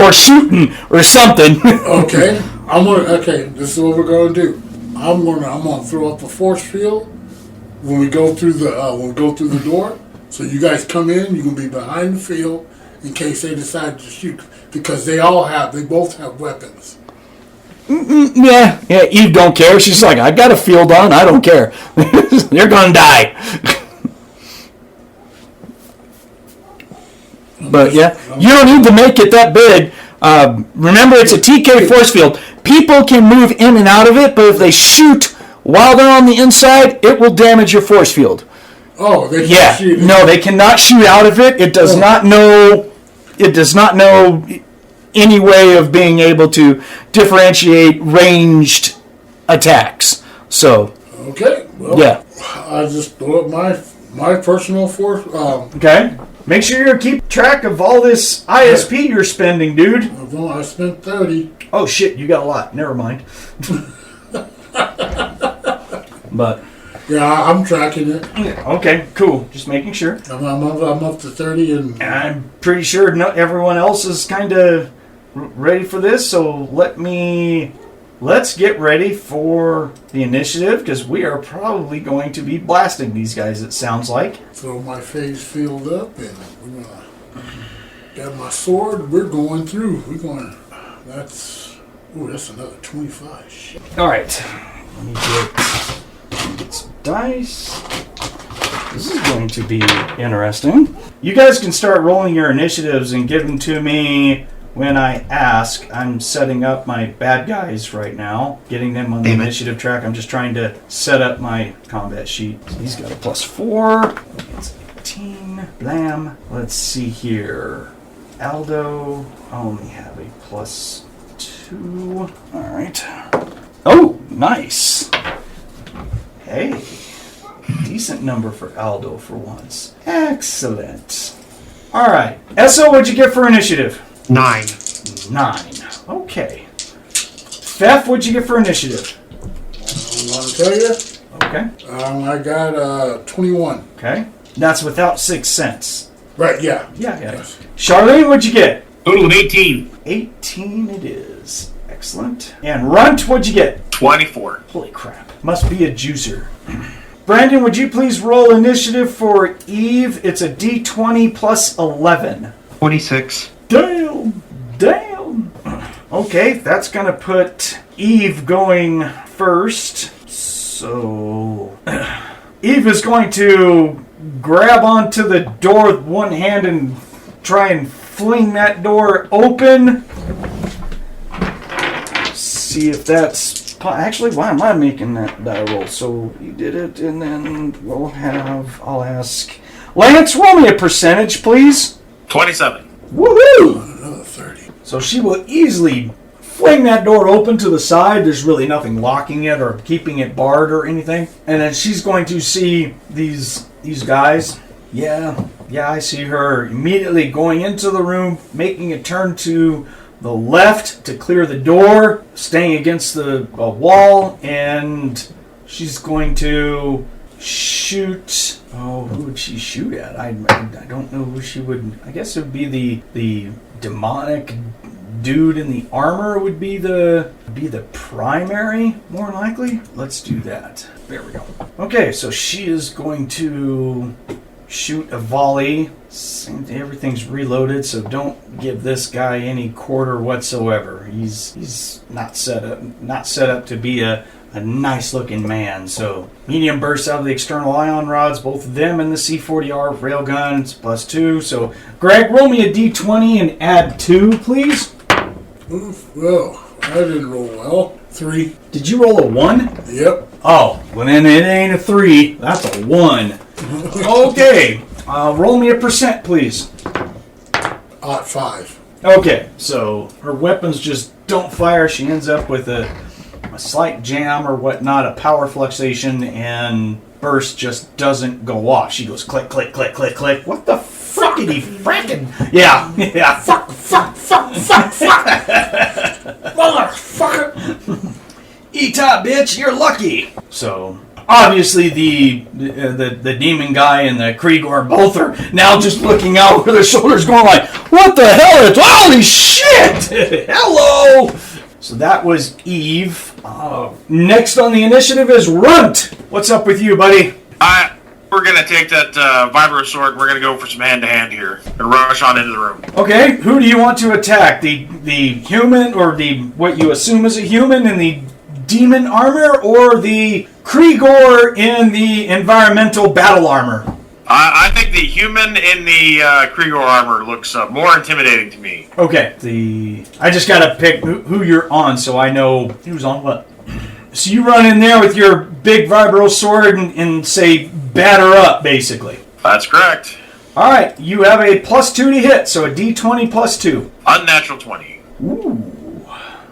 or shooting or something. Okay. Okay, this is what we're gonna do. I'm gonna throw up a force field when we go through the door. So you guys come in, you're gonna be behind the field in case they decide to shoot, because they both have weapons. Yeah, Eve don't care. She's like, I got a field on, I don't care. You're gonna die. But yeah, you don't need to make it that big. Remember, it's a TK force field. People can move in and out of it, but if they shoot while they're on the inside, it will damage your force field. Oh, they can't shoot. No, they cannot shoot out of it. It does not know. It does not know any way of being able to differentiate ranged attacks. So. Okay. Well, yeah. I just throw up my personal force. Okay. Make sure you keep track of all this ISP you're spending, dude. I spent 30. Oh shit, you got a lot. Never mind. But yeah, I'm tracking it. Okay, cool. Just making sure. I'm up to 30, and I'm pretty sure everyone else is kind of ready for this. So let's get ready for the initiative, because we are probably going to be blasting these guys. It sounds like. Throw my phase field up, and we're gonna got my sword. We're going through. That's another 25. Shit. All right. Let me get some dice. This is going to be interesting. You guys can start rolling your initiatives and give them to me when I ask. I'm setting up my bad guys right now, getting them on the initiative track. I'm just trying to set up my combat sheet. He's got a +4. It's 18. Blam. Let's see here. Aldo, I only have a +2. All right. Oh, nice. Hey, decent number for Aldo for once. Excellent. All right. Esso, what'd you get for initiative? 9. Okay. Fefh, what'd you get for initiative? I want to tell you. Okay. I got 21. Okay. That's without 6 cents. Right, yeah. Yeah. Yes. Charlene, what'd you get? Total of 18. 18 it is. Excellent. And Runt, what'd you get? 24. Holy crap. Must be a juicer. Brandon, would you please roll initiative for Eve? It's a D20 plus 11. 26. Damn. Okay, that's going to put Eve going first. So, Eve is going to grab onto the door with one hand and try and fling that door open. See if that's... Actually, why am I making that die roll? So, you did it, and then I'll ask... Lance, roll me a percentage, please. 27. Woohoo! Another 30. So she will easily fling that door open to the side. There's really nothing locking it or keeping it barred or anything. And then she's going to see these guys. Yeah, I see her immediately going into the room, making a turn to the left to clear the door, staying against the wall, and she's going to shoot. Oh, who would she shoot at? I don't know who she would. I guess it would be the demonic dude in the armor would be the primary, more likely. Let's do that. There we go. Okay, so she is going to shoot a volley. Everything's reloaded, so don't give this guy any quarter whatsoever. He's not set up to be a nice looking man. So medium bursts out of the external ion rods, both of them, and the C40R railguns +2. So Greg, roll me a D20 and add 2, please. Well, I didn't roll well. 3. Did you roll a 1? Yep. Oh, well then it ain't a 3. That's a 1. Okay, roll me a percent, please. 5. Okay, so her weapons just don't fire. She ends up with a slight jam or whatnot, a power fluxation, and burst just doesn't go off. She goes click, click, click, click, click. What the frickety frackin'? Yeah. Fuck. Motherfucker. E-top, bitch, you're lucky. So, obviously the demon guy and the Kriegor both are now just looking out over their shoulders going like, what the hell? It's holy shit! Hello! So that was Eve. Next on the initiative is Runt. What's up with you, buddy? We're going to take that vibro sword. We're going to go for some hand-to-hand here and rush on into the room. Okay, who do you want to attack? The human, or what you assume is a human in the demon armor, or the Kriegor in the environmental battle armor? I think the human in the Kriegor armor looks more intimidating to me. Okay, I just gotta pick who you're on so I know who's on what. So you run in there with your big vibro sword and say, batter up, basically. That's correct. Alright, you have a +2 to hit, so a D20 +2. Unnatural 20. Ooh.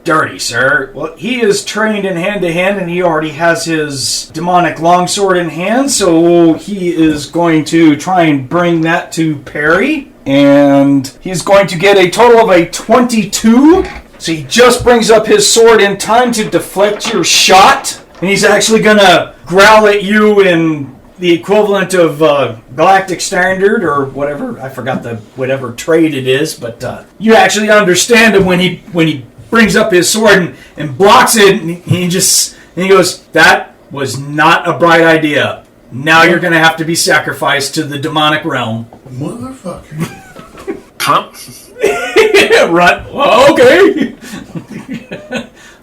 Dirty, sir. Well, he is trained in hand-to-hand, and he already has his demonic longsword in hand, so he is going to try and bring that to parry, and he's going to get a total of a 22. So he just brings up his sword in time to deflect your shot, and he's actually going to growl at you in the equivalent of Galactic Standard, or whatever. I forgot whatever trade it is, but you actually understand him when he brings up his sword and blocks it, and he goes, that was not a bright idea. Now you're going to have to be sacrificed to the demonic realm. Motherfucker. Huh? Right. Well, okay.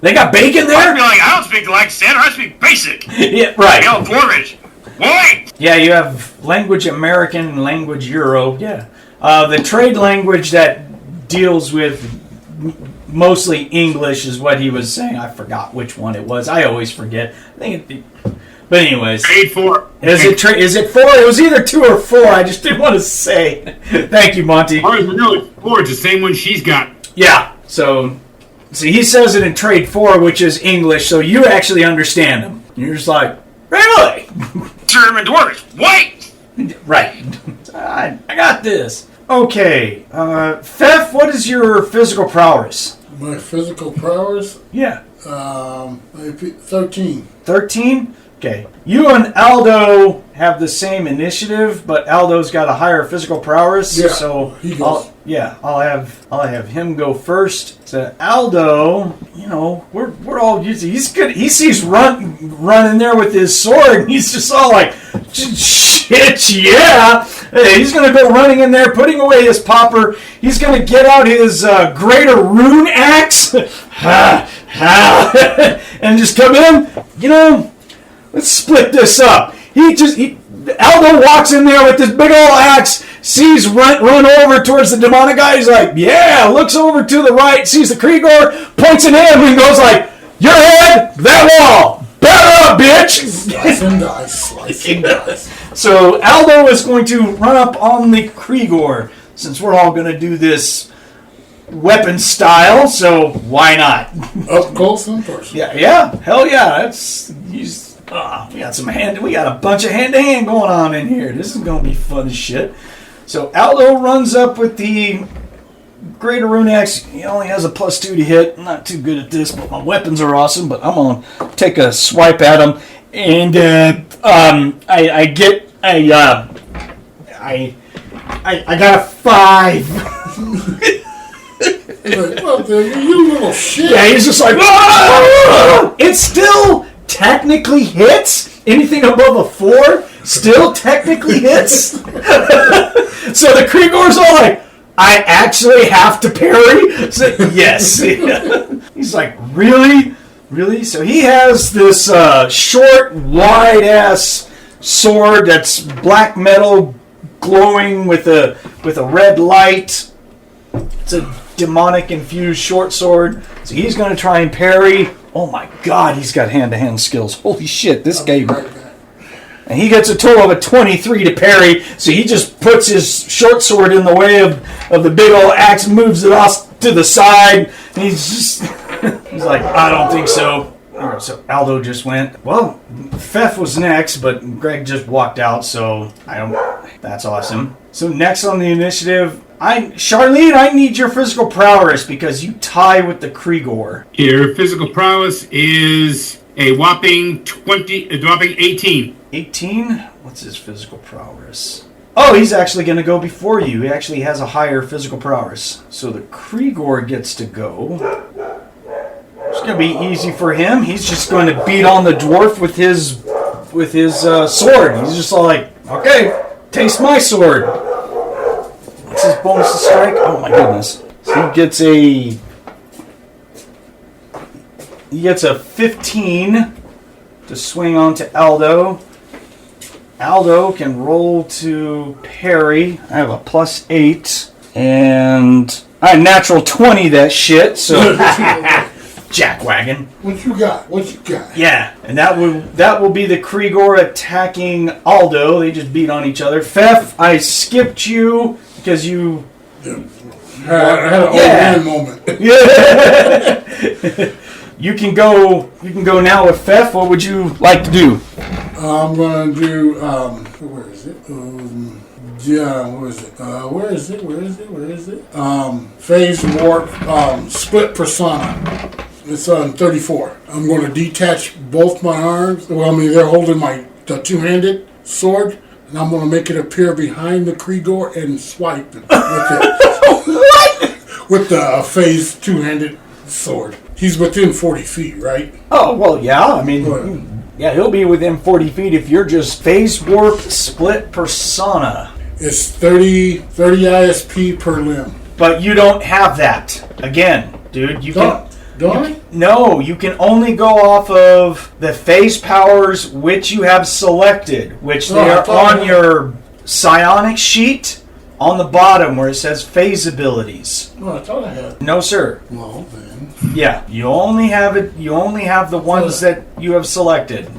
They got bacon there? I'd be like, I don't speak Galactic Standard, I speak basic. Yeah, right. Yellow Dwarvish. Wait! Yeah, you have language American and language Euro. Yeah. The trade language that deals with mostly English is what he was saying. I forgot which one it was. I always forget. But anyways. Trade 4. Is it 4? It was either 2 or 4. I just didn't want to say. Thank you, Monte. No, it's 4. It's the same one she's got. Yeah. So he says it in trade 4, which is English, so you actually understand him. You're just like, really? German Dwarvish. Wait! Right. I got this. Okay. Fefh, what is your physical prowess? My physical prowess? Yeah. 13. 13? Okay. You and Aldo have the same initiative, but Aldo's got a higher physical prowess. Yeah, So he goes. I'll have him go first. So Aldo, we're all used to. He's good. He sees Runt running there with his sword, and he's just all like, shit, yeah. Hey, he's gonna go running in there, putting away his popper. He's gonna get out his greater rune axe, and just come in. Let's split this up. Aldo walks in there with this big old axe, sees Runt run over towards the demonic guy. He's like, yeah, looks over to the right, sees the Kriegor, points at him, and goes like, your head, that wall, better up, bitch. Slice and dice. So Aldo is going to run up on the Kriegor, since we're all going to do this weapon style, so why not? Up close and personal. Yeah, hell yeah. We got a bunch of hand-to-hand going on in here. This is going to be fun as shit. So Aldo runs up with the Greater Rune Axe. He only has a +2 to hit. I'm not too good at this, but my weapons are awesome. But I'm going to take a swipe at him. And I got a 5. Well, you little shit. Yeah, he's just like, ah! It still technically hits. Anything above a 4 still technically hits. So the Kriegor's all like, I actually have to parry? So, yes. He's like, really? Really? So he has this short, wide-ass sword that's black metal glowing with a red light. It's a demonic-infused short sword. So he's going to try and parry. Oh my god, he's got hand-to-hand skills. Holy shit, this guy. And he gets a total of a 23 to parry. So he just puts his short sword in the way of the big old axe, moves it off to the side. And he's like, I don't think so. Alright, so Aldo just went. Well, Fefh was next, but Greg just walked out, so that's awesome. So next on the initiative, Charlene, I need your physical prowess because you tie with the Kriegor. Your physical prowess is a whopping 18. 18? What's his physical prowess? Oh, he's actually going to go before you. He actually has a higher physical prowess. So the Kriegor gets to go. It's going to be easy for him. He's just going to beat on the dwarf with his sword. He's just all like, okay, taste my sword. What's his bonus to strike? Oh my goodness. So he gets a 15 to swing on to Aldo. Aldo can roll to parry. I have a +8. And I natural 20 that shit, so jackwagon. What you got? Yeah, and that will be the Kriegor attacking Aldo. They just beat on each other. Fefh, I skipped you because you I had an old man moment. Yeah. You can go now with Fefh. What would you like to do? I'm gonna do where is it? Where is it? Phase warp split persona. It's on 34. I'm going to detach both my arms. Well, they're holding the two-handed sword, and I'm going to make it appear behind the Kriegor and swipe it with the phase two-handed sword. He's within 40 feet, right? Oh, well, yeah. Yeah, he'll be within 40 feet if you're just phase warp split persona. It's 30 ISP per limb. But you don't have that. Again, dude, No, you can only go off of the phase powers which you have selected, which they are on your psionic sheet on the bottom where it says phase abilities. No, I thought I had. No, sir. Well, then. Yeah, you only have it. You only have the ones that you have selected.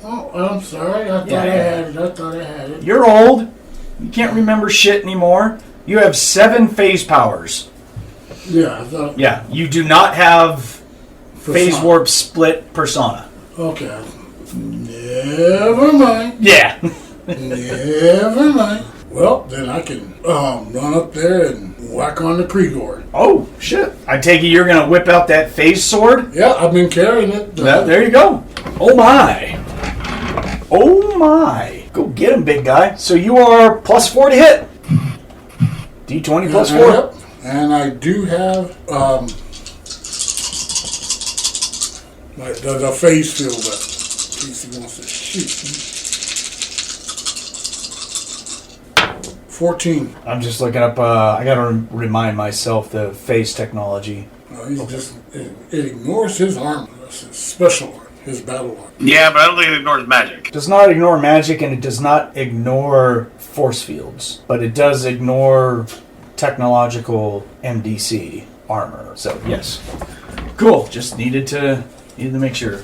Oh, I'm sorry. I thought I had it. You're old. You can't remember shit anymore. You have 7 phase powers. Yeah, I thought. Yeah, you do not have phase warp split persona. Okay. Never mind. Yeah. Never mind. Well, then I can run up there and whack on the Kriegor. Oh, shit. I take it you're going to whip out that phase sword? Yeah, I've been carrying it. There you go. Oh, my. Oh my. Go get him, big guy. So you are +4 to hit. D20 plus 4. Yep. And I do have the phase field up. In case he wants to shoot. 14. I'm just looking up, I gotta remind myself the phase technology. He's just, it ignores his armor. That's his special armor, his battle armor. Yeah, but I don't think it ignores magic. It does not ignore magic, and it does not ignore force fields, but it does ignore technological MDC armor. So yes, cool. Just needed to make sure.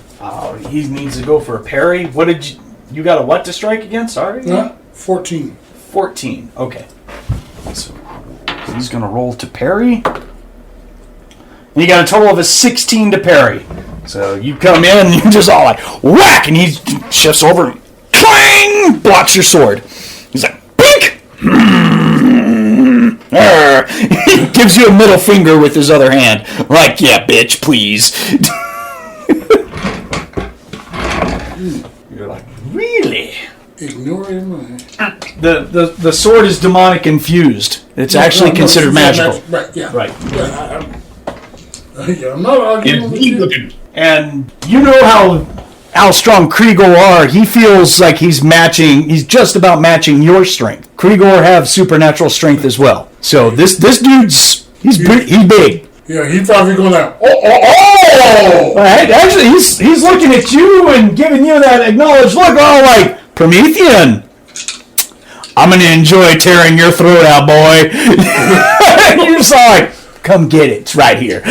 He needs to go for a parry. What did you got a what to strike again? Sorry. 14. 14. Okay. So he's gonna roll to parry. And you got a total of a 16 to parry. So you come in and you just all like whack, and he shifts over and clang, blocks your sword. He's like, bink! He gives you a middle finger with his other hand. Like, yeah, bitch, please. You're like, really? Ignore him. The sword is demonic infused. It's actually considered magical. Right, yeah. Right. Yeah, I'm not arguing with you. And you know how strong Kriegor are. He feels like he's just about matching your strength. Kriegor have supernatural strength as well. So this dude's he's big. Yeah, he's probably going like, oh! Right? Actually, he's looking at you and giving you that acknowledged look, all like, Promethean, I'm gonna enjoy tearing your throat out, boy. And you're just like, come get it. It's right here.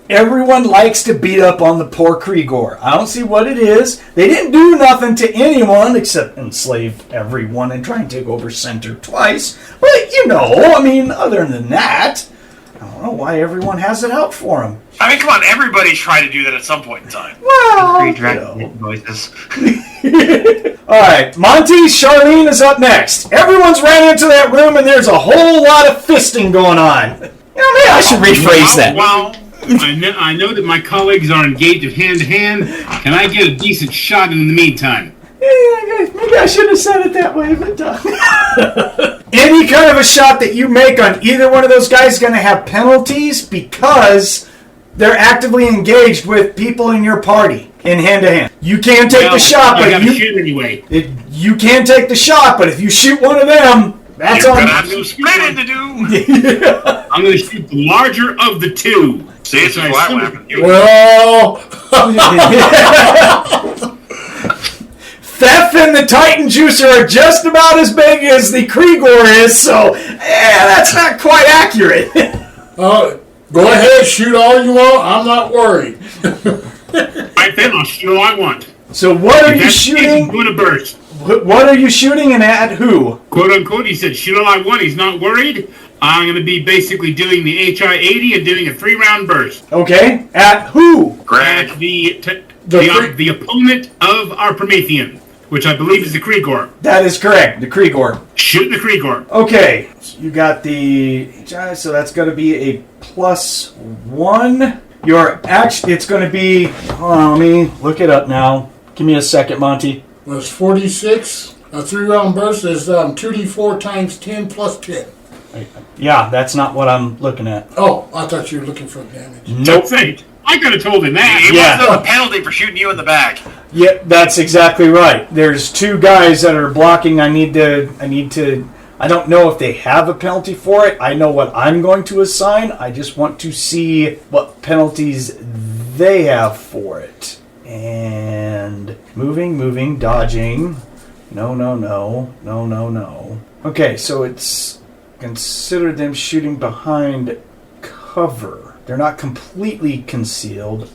Everyone likes to beat up on the poor Kriegor. I don't see what it is. They didn't do nothing to anyone except enslave everyone and try and take over Center twice. But, other than that, I don't know why everyone has it out for them. I mean, come on, everybody's tried to do that at some point in time. Well, Draconid noises. Alright, Monte, Charlene is up next. Everyone's ran into that room and there's a whole lot of fisting going on. Maybe I should rephrase that. Well, I know that my colleagues are engaged in hand-to-hand. Can I get a decent shot in the meantime? Yeah, maybe I shouldn't have said it that way, but any kind of a shot that you make on either one of those guys is going to have penalties because they're actively engaged with people in your party in hand-to-hand. You can take the shot, but shoot anyway. You can take the shot, but if you shoot one of them, that's You're on. gonna have some splitting to do. I'm going to shoot the larger of the two. See, this is what happened. Well, Fefh and the Titan Juicer are just about as big as the Kriegor is, so that's not quite accurate. go ahead, shoot all you want. I'm not worried. Right then, I'll shoot all I want. So what are you shooting? He's going to burst. What are you shooting and at who? Quote unquote, he said, shoot all I want. He's not worried. I'm going to be basically doing the HI-80 and doing a 3-round burst. Okay. At who? Greg. At the opponent of our Promethean, which I believe is the Kriegor. That is correct. The Kriegor. Shoot the Kriegor. Okay. So you got the HI, so that's going to be a +1. It's going to be, hold on, let me look it up now. Give me a second, Monty. Was 46. A 3-round burst is 2d4 times 10 plus 10. Yeah, that's not what I'm looking at. Oh, I thought you were looking for damage. Nope. I could have told him that. It wasn't a penalty for shooting you in the back. Yeah, that's exactly right. There's 2 guys that are blocking. I don't know if they have a penalty for it. I know what I'm going to assign. I just want to see what penalties they have for it. And moving, dodging. No. Okay, so it's consider them shooting behind cover. They're not completely concealed.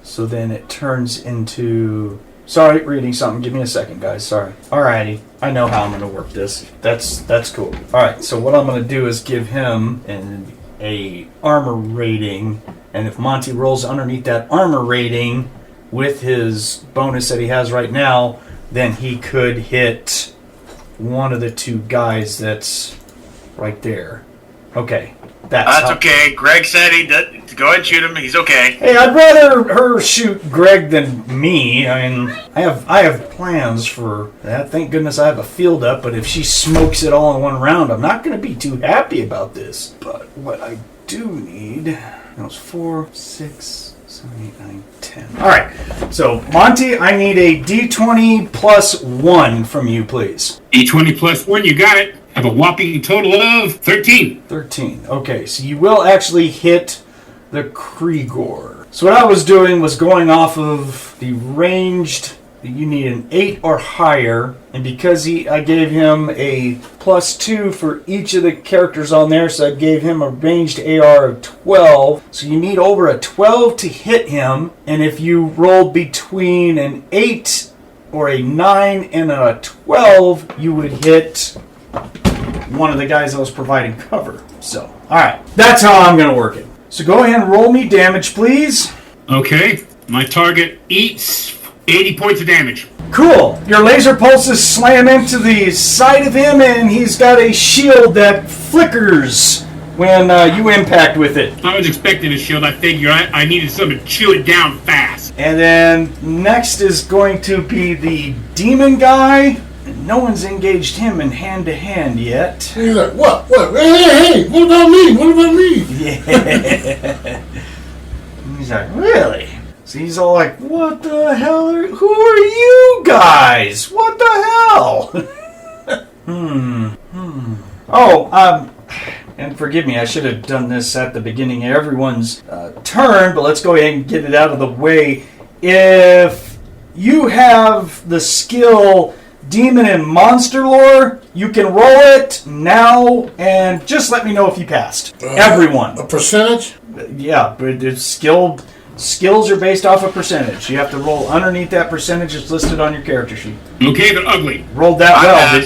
So then it turns into... Sorry, reading something. Give me a second, guys. Sorry. Alrighty. I know how I'm going to work this. That's cool. Alright, so what I'm going to do is give him a armor rating. And if Monty rolls underneath that armor rating with his bonus that he has right now, then he could hit one of the 2 guys that's right there. Okay. That's okay. Greg said he did. Go ahead and shoot him. He's okay. Hey, I'd rather her shoot Greg than me. I mean, I have plans for that. Thank goodness I have a field up, but if she smokes it all in one round, I'm not going to be too happy about this. But what I do need... That was 4, 6, 7, 8, 9, 10. Alright, so Monte, I need a D20 plus 1 from you, please. D20 plus 1, you got it. Have a whopping total of 13. 13. Okay, so you will actually hit the Krigor. So what I was doing was going off of the ranged... You need an 8 or higher, and because I gave him a +2 for each of the characters on there, so I gave him a ranged AR of 12. So you need over a 12 to hit him, and if you rolled between an 8 or a 9 and a 12, you would hit one of the guys that was providing cover. So, alright, that's how I'm going to work it. So go ahead and roll me damage, please. Okay, my target eats 80 points of damage. Cool. Your laser pulses slam into the side of him, and he's got a shield that flickers when you impact with it. I was expecting a shield. I figured I needed something to chew it down fast. And then next is going to be the demon guy. No one's engaged him in hand-to-hand yet. He's like, what? Hey, what about me? What about me? Yeah. He's like, really? So he's all like, what the hell who are you guys? What the hell? Oh, and forgive me, I should have done this at the beginning of everyone's turn, but let's go ahead and get it out of the way. If you have the skill Demon and Monster Lore, you can roll it now, and just let me know if you passed. Everyone. A percentage? Yeah, but it's skills are based off a percentage. You have to roll underneath that percentage that's listed on your character sheet. Okay, they're ugly. Rolled that well.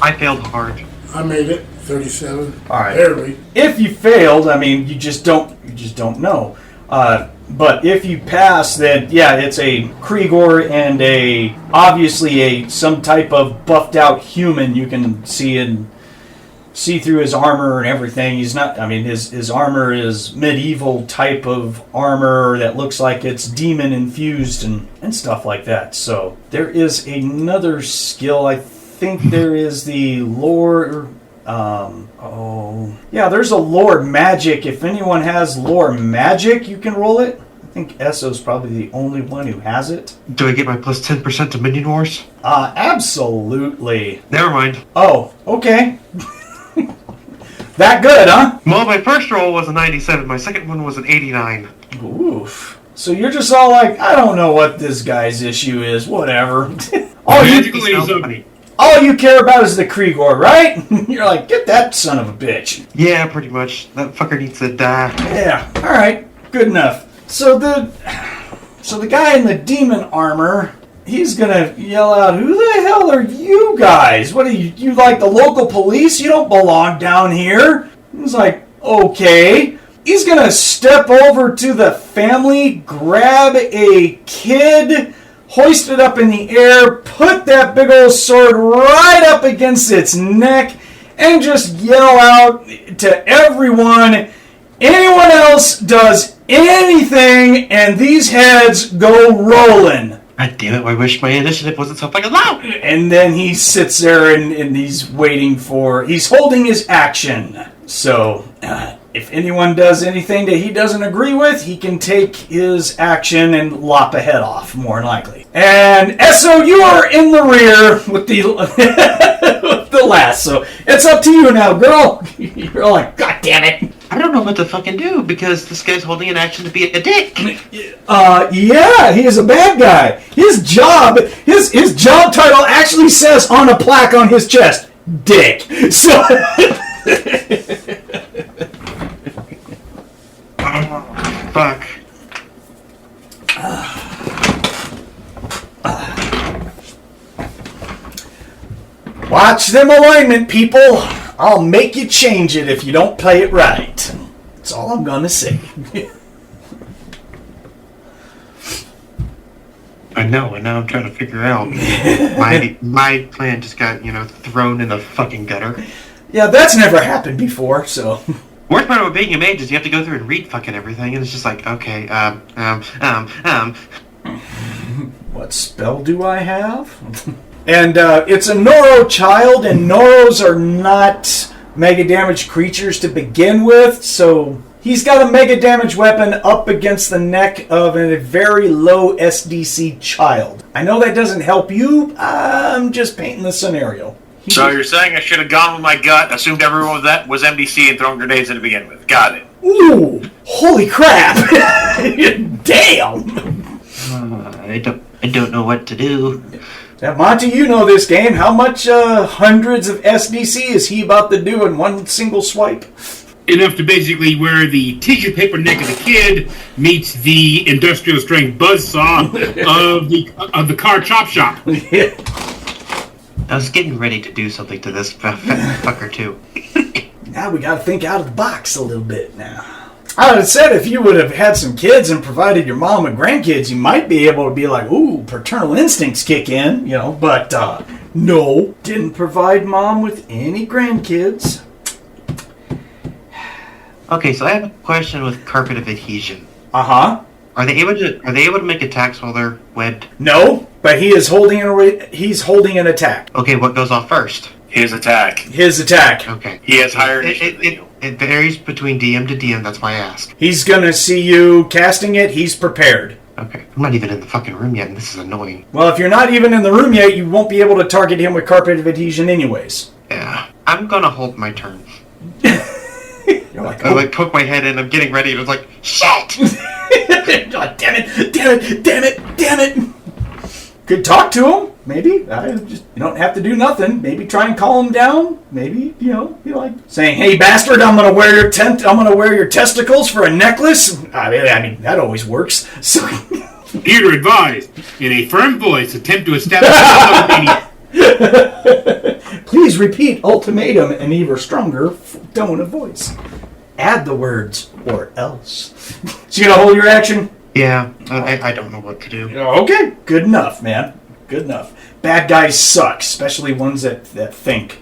I failed hard. I made it 37. All right. Barely. If you failed, I mean, you just don't know. But if you pass, then yeah, it's a Krigor and obviously some type of buffed out human. You can see through his armor and everything. He's not, I mean, his armor is medieval type of armor that looks like it's demon infused and stuff like that. So there is another skill. I think there is the lore. There's a lore magic. If anyone has lore magic, you can roll it. I think Esso's probably the only one who has it. Do I get my plus 10% to Minion Wars? Absolutely. Never mind. Oh, okay. That good, huh? Well, my first roll was a 97. My second one was an 89. Oof. So you're just all like, I don't know what this guy's issue is. Whatever. All you care about is the Krigor, right? You're like, get that son of a bitch. Yeah, pretty much. That fucker needs to die. Yeah. All right. Good enough. So the guy in the demon armor, he's gonna yell out, "Who the hell are you guys? What are you like the local police? You don't belong down here." He's like, "Okay." He's gonna step over to the family, grab a kid, hoist it up in the air, put that big old sword right up against its neck, and just yell out to everyone, anyone else does anything, and these heads go rolling. God damn it, I wish my initiative wasn't so fucking loud. And then he sits there and he's waiting he's holding his action. So, if anyone does anything that he doesn't agree with, he can take his action and lop a head off, more than likely. And Esso, you are in the rear with the with the last, so it's up to you now, girl. You're like, God damn it. I don't know what to fucking do, because this guy's holding an action to be a dick. Yeah, he is a bad guy. His job title actually says on a plaque on his chest, dick. So... Fuck. Watch them alignment, people. I'll make you change it if you don't play it right. That's all I'm gonna say. I know, and now I'm trying to figure out. My plan just got, thrown in the fucking gutter. Yeah, that's never happened before, so... Worst part about being a mage is you have to go through and read fucking everything, and it's just like, okay, What spell do I have? And it's a Noro child, and Noros are not mega damage creatures to begin with, so he's got a mega damage weapon up against the neck of a very low SDC child. I know that doesn't help you, I'm just painting the scenario. So you're saying I should have gone with my gut, assumed everyone was MDC and thrown grenades in to begin with. Got it. Ooh, holy crap! Damn! I don't know what to do. Now, Monte, you know this game. How much hundreds of SDC is he about to do in one single swipe? Enough to basically where the tissue paper neck of the kid meets the industrial strength buzzsaw of the car chop shop. Yeah. I was getting ready to do something to this fucker too. Now we gotta think out of the box a little bit now. I would have said if you would have had some kids and provided your mom with grandkids, you might be able to be like, ooh, paternal instincts kick in, you know, but no, didn't provide mom with any grandkids. Okay, so I have a question with carpet of adhesion. Uh-huh. Are they able to make attacks while they're webbed? No, but he is holding an attack. Okay, what goes off first? His attack. His attack. Okay. He has higher initiative than you. It varies between DM to DM, that's why I ask. He's gonna see you casting it, he's prepared. Okay. I'm not even in the fucking room yet, and this is annoying. Well, if you're not even in the room yet, you won't be able to target him with carpet of adhesion anyways. Yeah. I'm gonna hold my turn. You're like, I poke my head in, I'm getting ready, and it's like, shit! God, damn it. Could talk to him, maybe. You don't have to do nothing. Maybe try and calm him down. Maybe, be like saying, "Hey, bastard, I'm gonna wear your testicles for a necklace." I mean, that always works. So, Here to advise, in a firm voice, attempt to establish a please repeat ultimatum in even stronger tone of voice. Add the words "or else." So you gonna hold your action? Yeah, I don't know what to do. Okay, good enough, man. Good enough. Bad guys suck, especially ones that think.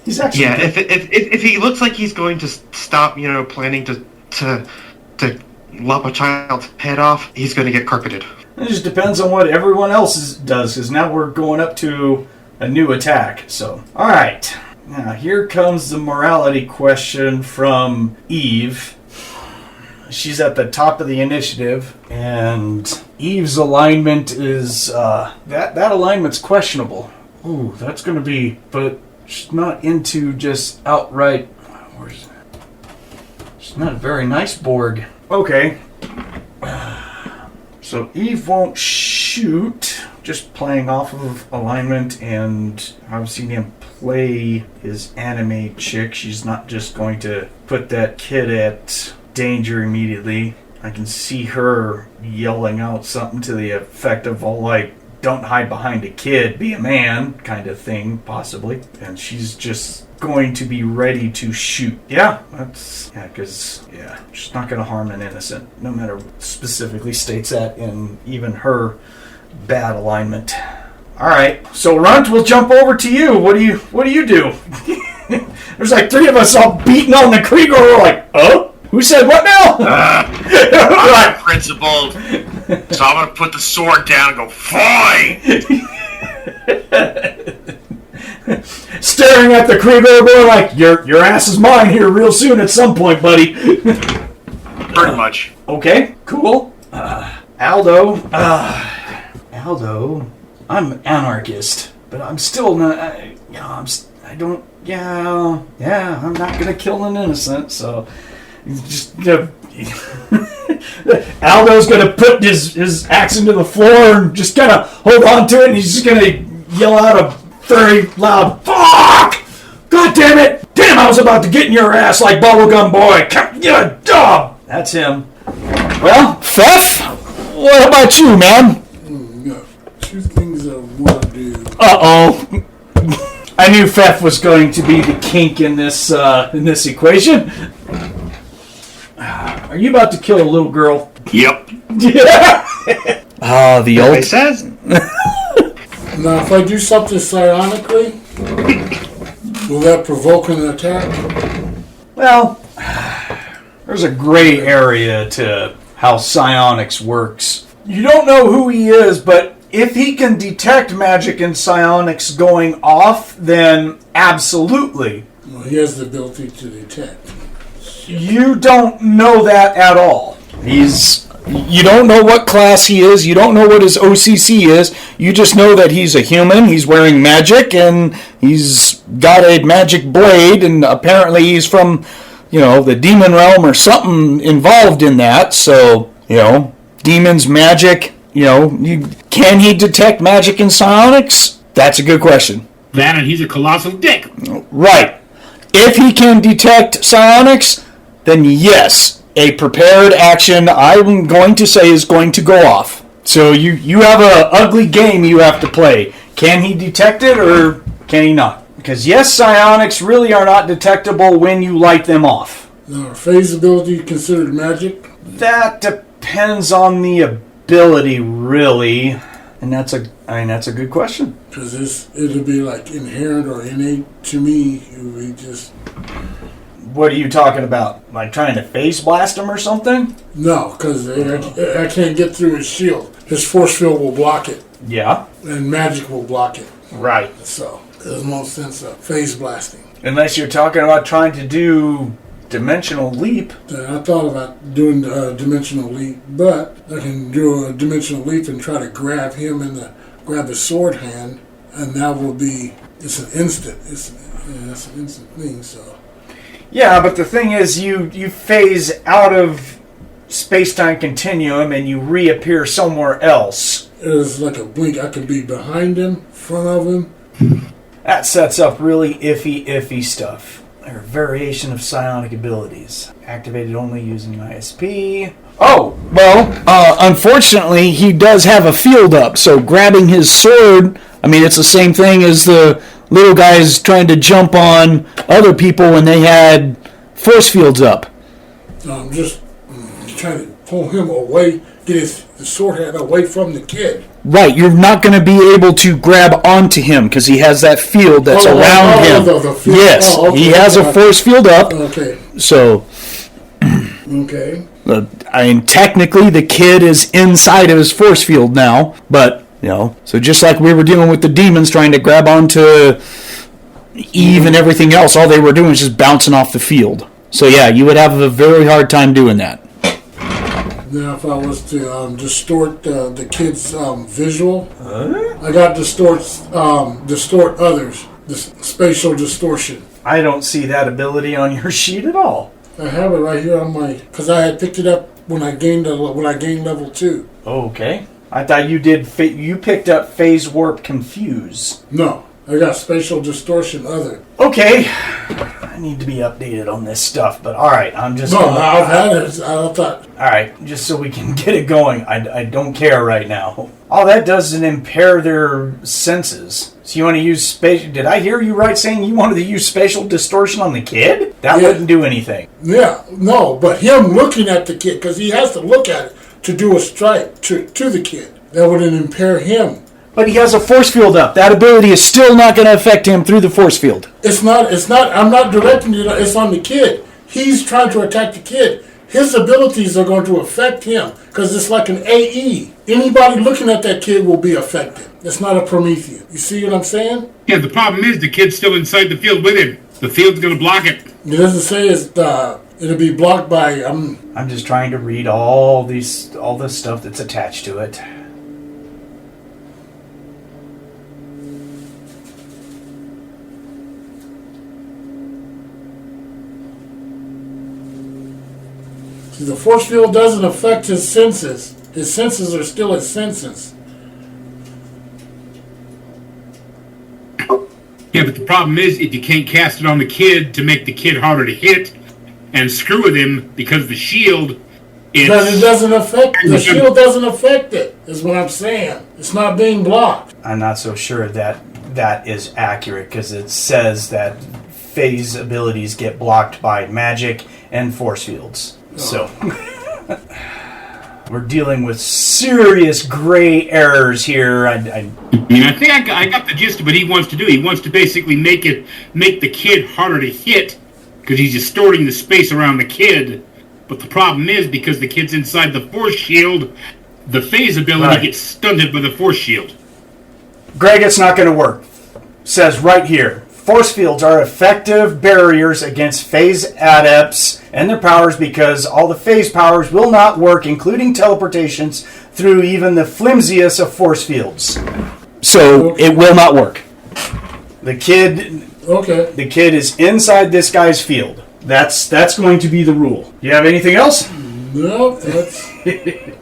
He's actually if he looks like he's going to stop, planning to lop a child's head off, he's going to get carpeted. It just depends on what everyone else does, because now we're going up to a new attack. So, all right. Now here comes the morality question from Eve. She's at the top of the initiative, and Eve's alignment is, that alignment's questionable. Ooh, that's going to be, but she's not into just outright, she's not a very nice Borg. Okay. So Eve won't shoot, just playing off of alignment, and I've seen him play his anime chick. She's not just going to put that kid at danger immediately. I can see her yelling out something to the effect of, don't hide behind a kid, be a man, kind of thing, possibly. And she's just going to be ready to shoot. Because she's not going to harm an innocent, no matter what specifically states that in even her bad alignment. Alright, so Runt, we'll jump over to you. What do you do? There's like three of us all beating on the Krieger. We're like, oh? Who said what now? I'm principled, so I'm gonna put the sword down and go, fight! Staring at the Krieger, going like, your ass is mine here real soon at some point, buddy. Pretty much. Okay, cool. Aldo, I'm an anarchist, but I'm still not, I'm not gonna kill an innocent, so... Just Aldo's gonna put his axe into the floor and just kind of hold on to it, and he's just gonna yell out a very loud "Fuck! God damn it! Damn, I was about to get in your ass like bubblegum boy! Yeah, dog!" That's him. Well, Fefh, what about you, man? Two things I want to do. Uh-oh. I knew Fefh was going to be the kink in this equation. Are you about to kill a little girl? Yep. Yeah. The old. It says. Now, if I do something psionically, Will that provoke an attack? Well, there's a gray area to how psionics works. You don't know who he is, but if he can detect magic and psionics going off, then absolutely. Well, he has the ability to detect. You don't know that at all. You don't know what class he is. You don't know what his OCC is. You just know that he's a human. He's wearing magic, and he's got a magic blade, and apparently he's from, the demon realm or something involved in that. So, demons, magic, can he detect magic and psionics? That's a good question. That and he's a colossal dick. Right. If he can detect psionics, then yes. A prepared action, I'm going to say, is going to go off. So you have an ugly game you have to play. Can he detect it or can he not? Because yes, psionics really are not detectable when you light them off. Now, are phase ability considered magic? That depends on the ability, really. And that's a good question. Because it'll be like inherent or innate to me. It would be just... What are you talking about? Like trying to face blast him or something? No, because I can't get through his shield. His force field will block it. Yeah. And magic will block it. Right. So, there's no sense of phase blasting. Unless you're talking about trying to do dimensional leap. I thought about doing a dimensional leap, but I can do a dimensional leap and try to grab him and grab his sword hand, and that will be, it's an instant. It's an instant thing, so... Yeah, but the thing is, you phase out of space-time continuum and you reappear somewhere else. It's like a blink. I could be behind him, front of him. That sets up really iffy stuff. There are variation of psionic abilities. Activated only using ISP. Oh, well, unfortunately, he does have a field up, so grabbing his sword, it's the same thing as the little guys trying to jump on other people when they had force fields up. I'm just trying to pull him away, get the sword hand away from the kid. Right, you're not going to be able to grab onto him because he has that field that's around him. The field. Yes, okay. He has a force field up. Okay. So, okay. Technically the kid is inside of his force field now, but... so just like we were dealing with the demons trying to grab onto Eve and everything else, all they were doing was just bouncing off the field. So yeah, you would have a very hard time doing that. Now, if I was to distort the kid's visual, I got distort others, the spatial distortion. I don't see that ability on your sheet at all. I have it right here on my, because I had picked it up when I gained level 2. Okay. I thought you picked up phase warp confuse. No, I got spatial distortion other. Okay. I need to be updated on this stuff, but alright, I'm just... I've had it. I thought... Alright, just so we can get it going. I don't care right now. All that does is impair their senses. So you want to use spatial... Did I hear you right saying you wanted to use spatial distortion on the kid? That wouldn't do anything. Yeah, no, but him looking at the kid, because he has to look at it to do a strike to the kid. That wouldn't impair him. But he has a force field up. That ability is still not going to affect him through the force field. It's not, I'm not directing it, it's on the kid. He's trying to attack the kid. His abilities are going to affect him, because it's like an AE. Anybody looking at that kid will be affected. It's not a Promethean. You see what I'm saying? Yeah, the problem is the kid's still inside the field with him. The field's going to block it. It doesn't say it'll be blocked by... I'm just trying to read all this stuff that's attached to it. See, the force field doesn't affect his senses. His senses are still his senses. Yeah, but the problem is if you can't cast it on the kid to make the kid harder to hit and screw with him because the shield... But it doesn't affect... The shield doesn't affect it, is what I'm saying. It's not being blocked. I'm not so sure that is accurate, because it says that phase abilities get blocked by magic and force fields. So... we're dealing with serious gray errors here. I think I got the gist of what he wants to do. He wants to basically make the kid harder to hit because he's distorting the space around the kid. But the problem is, because the kid's inside the force shield, the phase ability gets stunted by the force shield. Greg, it's not going to work. Says right here, force fields are effective barriers against phase adepts and their powers because all the phase powers will not work, including teleportations, through even the flimsiest of force fields. So it will not work. The kid is inside this guy's field. That's going to be the rule. You have anything else? No, that's...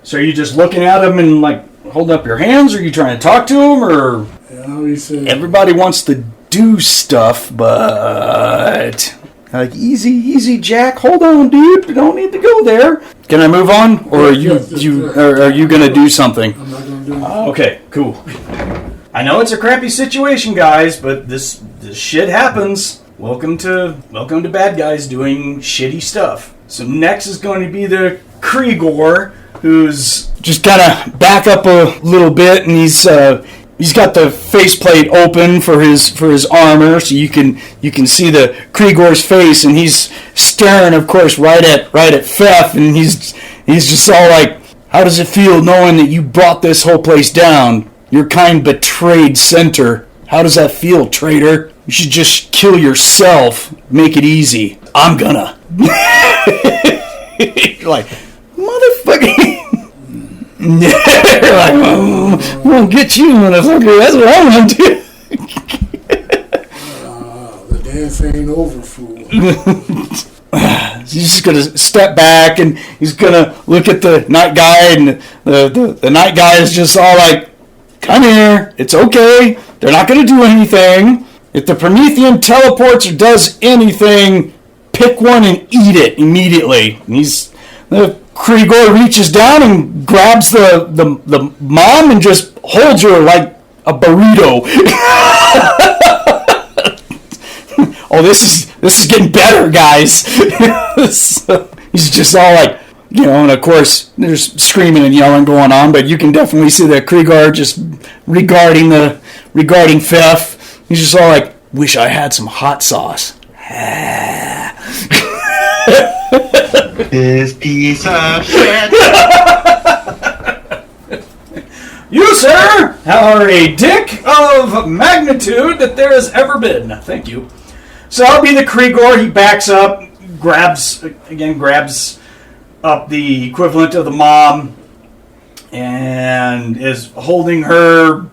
So are you just looking at him and like holding up your hands, or are you trying to talk to him, or... Yeah, he said... Everybody wants to do stuff, but... Like, easy, Jack. Hold on, dude. You don't need to go there. Can I move on, or are you going to do something? I'm not going to do anything. Okay, cool. I know it's a crappy situation, guys, but this shit happens. Welcome to bad guys doing shitty stuff. So next is going to be the Krigor, who's just gotta back up a little bit, and he's got the faceplate open for his armor, so you can see the Krigor's face, and he's staring, of course, right at Fefh, and he's just all like, "How does it feel knowing that you brought this whole place down? Your kind betrayed Center. How does that feel, traitor? You should just kill yourself. Make it easy. I'm gonna." You're like, motherfucker. You're like, I'm gonna get you, motherfucker. That's what I'm gonna do. The dance ain't over, fool. He's just gonna step back and he's gonna look at the night guy, and the night guy is just all like, "Come here. It's okay. They're not gonna do anything. If the Promethean teleports or does anything, pick one and eat it immediately." And the Krigor reaches down and grabs the mom and just holds her like a burrito. Oh, this is getting better, guys. So he's just all like, and of course there's screaming and yelling going on, but you can definitely see the Krigor just regarding Fefh. He's just all like, "Wish I had some hot sauce." This piece of shit. You, sir, are a dick of magnitude that there has ever been. Thank you. So I'll be the Krigor. He backs up, grabs up the equivalent of the mom, and is holding her,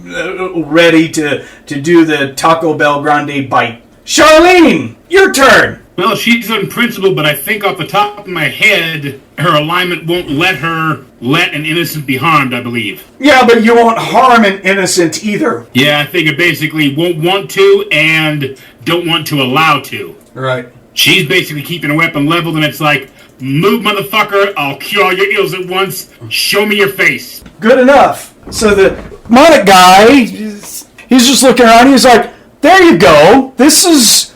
ready to do the Taco Bell Grande bite. Charlene, your turn. Well, she's on principle, but I think off the top of my head, her alignment won't let her let an innocent be harmed, I believe. Yeah, but you won't harm an innocent either. Yeah, I think it basically won't want to and don't want to allow to. Right. She's basically keeping a weapon leveled, and it's like, "Move, motherfucker, I'll cure all your ills at once. Show me your face." Good enough. So the Monte guy, he's just looking around, he's like, "There you go. This is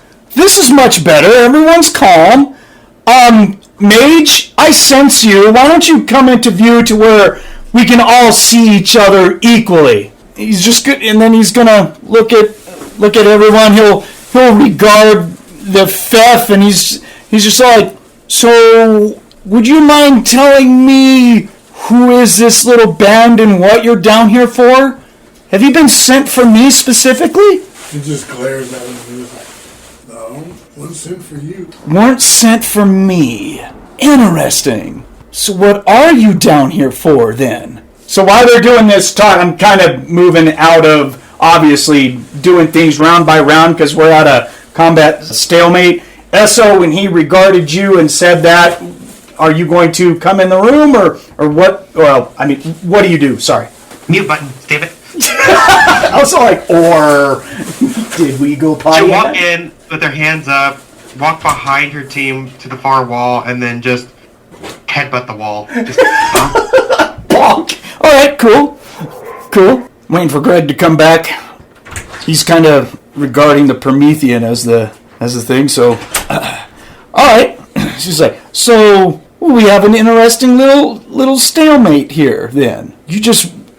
much better. Everyone's calm. Mage, I sense you. Why don't you come into view to where we can all see each other equally?" He's just good, and then he's gonna look at everyone. He'll regard the Fefh, and he's just like, "So, would you mind telling me who is this little band and what you're down here for? Have you been sent for me specifically?" He just glares at him and he's like, "No, wasn't sent for you." "Weren't sent for me. Interesting. So what are you down here for, then?" So while they're doing this talk, I'm kind of moving out of, obviously, doing things round by round, because we're at a combat stalemate. Esso, when he regarded you and said that, are you going to come in the room, or what? Well, I mean, what do you do? Sorry. Mute button, David. I was like, or did we go potty? She'll walk in with her hands up, walk behind her team to the far wall, and then just headbutt the wall. Just bonk. All right, cool. Waiting for Greg to come back. He's kind of regarding the Promethean as the thing. So, all right. She's like, "So, we have an interesting little stalemate here. Then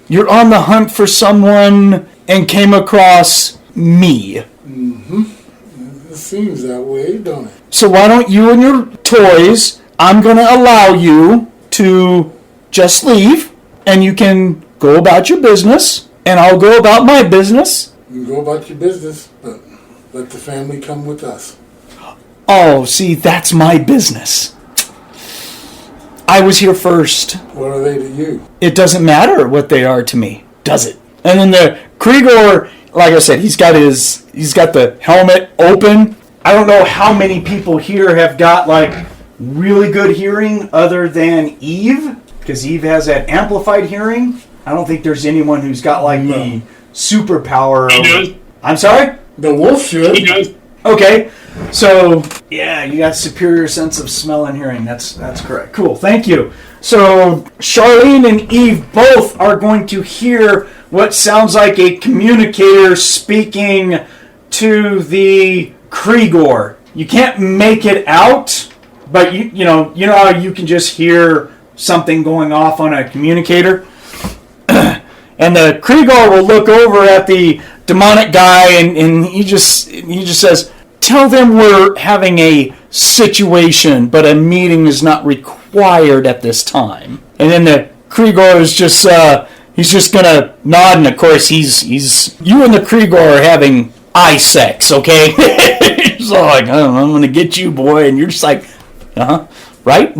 you're on the hunt for someone and came across me. It seems that way, don't it? So why don't you and your toys? I'm going to allow you to just leave, and you can go about your business, and I'll go about my business. You go about your business, but let the family come with us. Oh, see, that's my business. I was here first. What are they to you? It doesn't matter what they are to me, does it? And then the Krigor, like I said, he's got the helmet open. I don't know how many people here have got like really good hearing other than Eve, because Eve has that amplified hearing. I don't think there's anyone who's got like the superpower. He does. I'm sorry? The wolf should. He does. Okay. So, yeah, you got superior sense of smell and hearing. That's correct. Cool. Thank you. So, Charlene and Eve both are going to hear what sounds like a communicator speaking to the Krigor. You can't make it out, but you know how you can just hear something going off on a communicator? And the Krigor will look over at the demonic guy and he just says, "Tell them we're having a situation, but a meeting is not required at this time." And then the Krigor is just he's just gonna nod, and of course he's you and the Krigor are having eye sex, okay? He's all like, "Oh, I'm gonna get you, boy," and you're just like, right?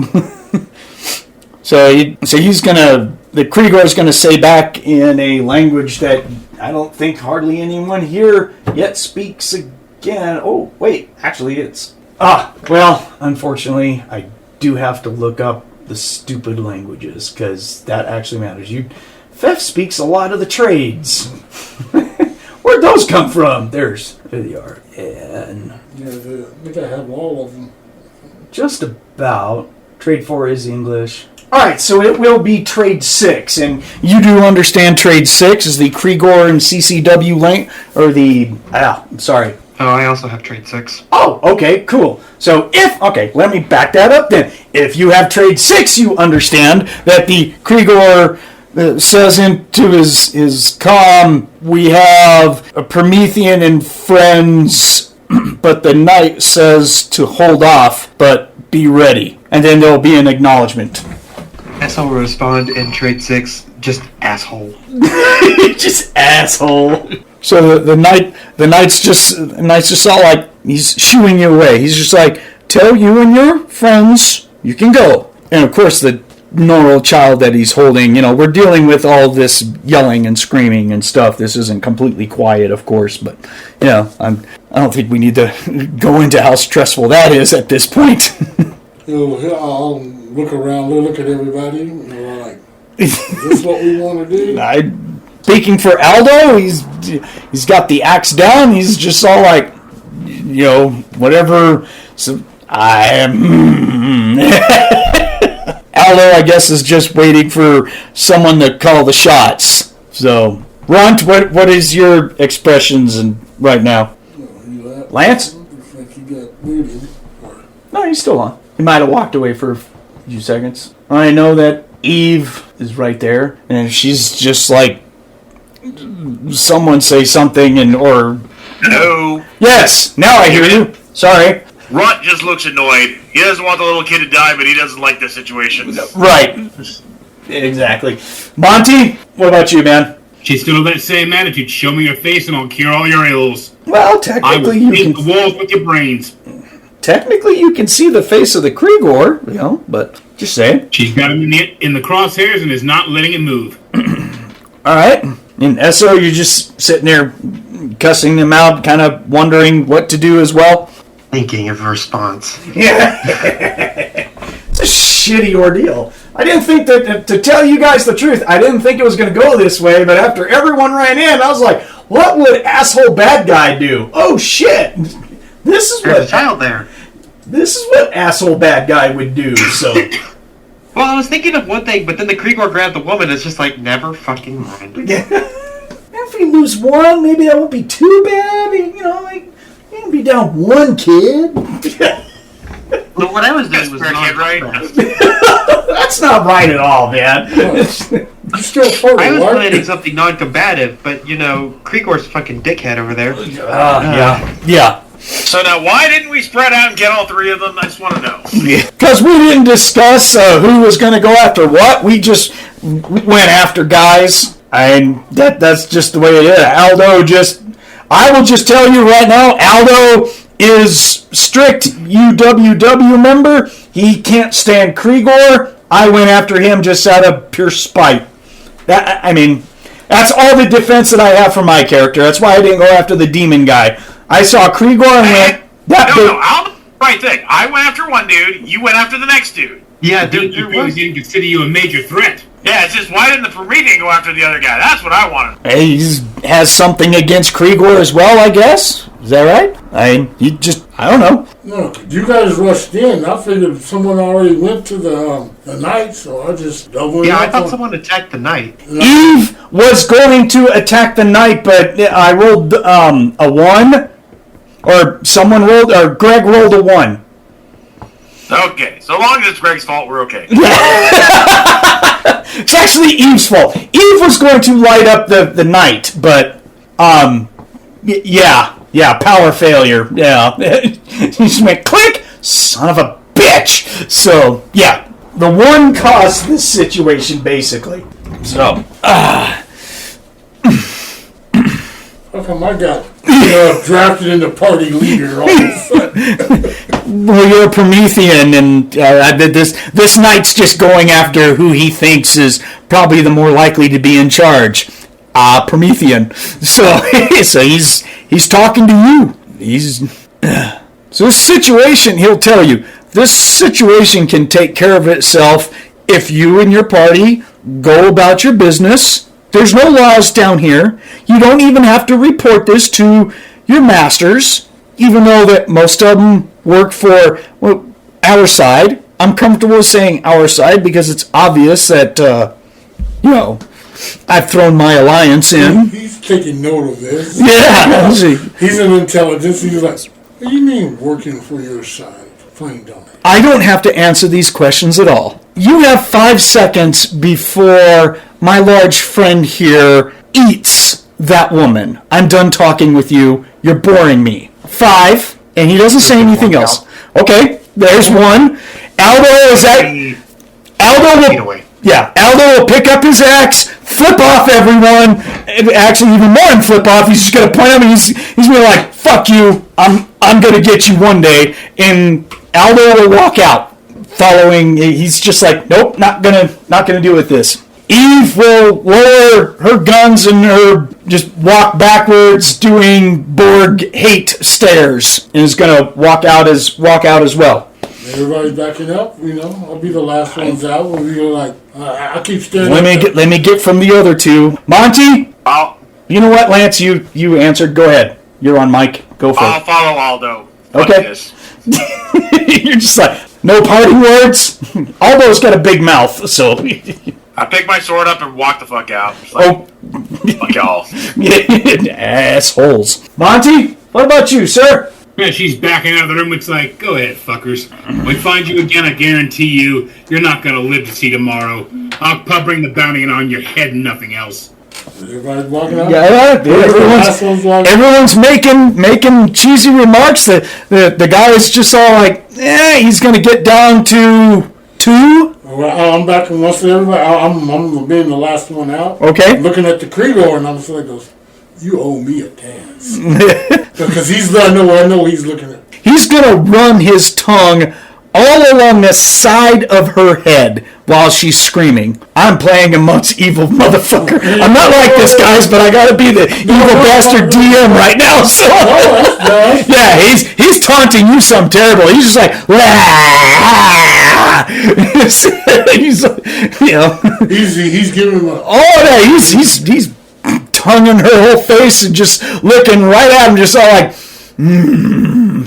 So he's gonna. The Krigor is going to say back in a language that I don't think hardly anyone here yet speaks again. Oh, wait, actually it's... well, unfortunately, I do have to look up the stupid languages, because that actually matters. Fefh speaks a lot of the trades. Where'd those come from? There they are. And Yeah, I think I have all of them. just about. Trade 4 is English. Alright, so it will be Trade 6, and you do understand Trade 6 is the Krigor and CCW link, or the... sorry. Oh, I also have trade 6. Oh, okay, cool. So let me back that up then. If you have Trade 6, you understand that the Krigor says into his comm, we have a Promethean and friends, but the knight says to hold off, but be ready. And then there'll be an acknowledgement. Asshole will respond in trade 6, just asshole. Just asshole. So the knight's just all like, he's shooing you away. He's just like, tell you and your friends you can go. And of course the normal child that he's holding, we're dealing with all this yelling and screaming and stuff. This isn't completely quiet, of course, but I don't think we need to go into how stressful that is at this point. I'll look around, look at everybody, and we're like, is this what we want to do? Speaking for Aldo, he's got the axe down. He's just all like, whatever. So I am. Aldo, I guess, is just waiting for someone to call the shots. So, Runt, what is your expressions right now? Lance? Looks like he got muted. No, he's still on. He might have walked away for a few seconds. I know that Eve is right there, and she's just like, someone say something, or... Hello? Yes, now I hear you. Sorry. Runt just looks annoyed. He doesn't want the little kid to die, but he doesn't like the situation. Right. Exactly. Monte, what about you, man? She's still that same attitude. Show me your face and I'll cure all your ills. Well, I technically will you beat can... the walls with your brains. Technically, you can see the face of the Krigor, but just say. She's got him in the crosshairs and is not letting it move. All right. And Esso, you're just sitting there cussing them out, kind of wondering what to do as well? Thinking of a response. Yeah. It's a shitty ordeal. I didn't think that, to tell you guys the truth, I didn't think it was going to go this way, but after everyone ran in, I was like, what would asshole bad guy do? Oh, shit. This is There's what a child there. This is what asshole bad guy would do. So, well, I was thinking of one thing, but then the Krigor grabbed the woman. It's just like, never fucking mind. if we lose one, maybe that won't be too bad. You can be down one kid. The But what I was doing was Fair kid, right? That's not right at all, man. You still fertile, I was right? planning something non-combative, but, Krigor's fucking dickhead over there. Yeah. So now, why didn't we spread out and get all three of them? I just want to know. Because we didn't discuss who was going to go after what. We just went after guys. And that's just the way it is. I will just tell you right now, Aldo is strict UWW member. He can't stand Krigor. I went after him just out of pure spite. That's all the defense that I have for my character. That's why I didn't go after the demon guy. I saw Krigor and went... No, Aldo, right thing. I went after one dude, you went after the next dude. Yeah, He didn't consider you a major threat. Yeah, it's just, why didn't the Promethean go after the other guy? That's what I wanted. He has something against Krigor as well, I guess. Is that right? I don't know. No, you guys rushed in. I figured someone already went to the night, so I just doubled Yeah, I up thought on- someone attacked the knight. Eve was going to attack the knight, but I rolled a 1, or someone rolled, or Greg rolled a 1. Okay, so long as it's Greg's fault, we're okay. It's actually Eve's fault. Eve was going to light up the knight, but yeah, power failure. Yeah, he just went click, son of a bitch. So yeah, the 1 caused this situation basically. So How come I got drafted into party leader all of a sudden? well, you're a Promethean, and this knight's just going after who he thinks is probably the more likely to be in charge. Promethean. So he's talking to you. So this situation, he'll tell you, this situation can take care of itself if you and your party go about your business. There's no laws down here. You don't even have to report this to your masters, even though that most of them work for our side. I'm comfortable saying our side because it's obvious that, I've thrown my alliance in. He's taking note of this. Yeah. He's an intelligence. He's like, what do you mean working for your side? Plain dumb. I don't have to answer these questions at all. You have 5 seconds before my large friend here eats that woman. I'm done talking with you. You're boring me. 5, and he doesn't say anything else. Okay, there's 1. Aldo is at... Aldo will pick up his axe, flip off everyone. Actually, even more than flip off, he's just going to point at me. He's going to be like, fuck you, I'm going to get you one day. And Aldo will walk out, following. He's just like, nope, not gonna do with this. Eve will lower her guns and just walk backwards, doing Borg hate stares, and is gonna walk out as well. Everybody's backing up, I'll be the last ones out. We'll be like, I keep staring. Let me get from the other 2. Monty. You know what, Lance? You answered. Go ahead. You're on mic. Go for I'll it. follow Aldo. Okay. You're just like, no parting words. Aldo's got a big mouth, so. I pick my sword up and walk the fuck out. Just like, fuck y'all. Assholes. Monty, what about you, sir? Yeah, she's backing out of the room. It's like, go ahead, fuckers. When we find you again, I guarantee you're not going to live to see tomorrow. I'll bring the bounty on your head and nothing else. Everybody's walking out? Yeah, everyone's making cheesy remarks. The guy is just all like, he's going to get down to 2. Well, I'm back and once everybody. I'm being the last one out. Okay. I'm looking at the Krigor and I'm just like, you owe me a dance. Because I know he's looking at. He's going to run his tongue all along the side of her head while she's screaming. I'm playing a most evil motherfucker. I'm not like this, guys, but I gotta be the evil bastard DM right now. So yeah, he's taunting you something terrible. He's just like, he's giving him a. Oh yeah, he's tonguing her whole face and just looking right at him, just all like,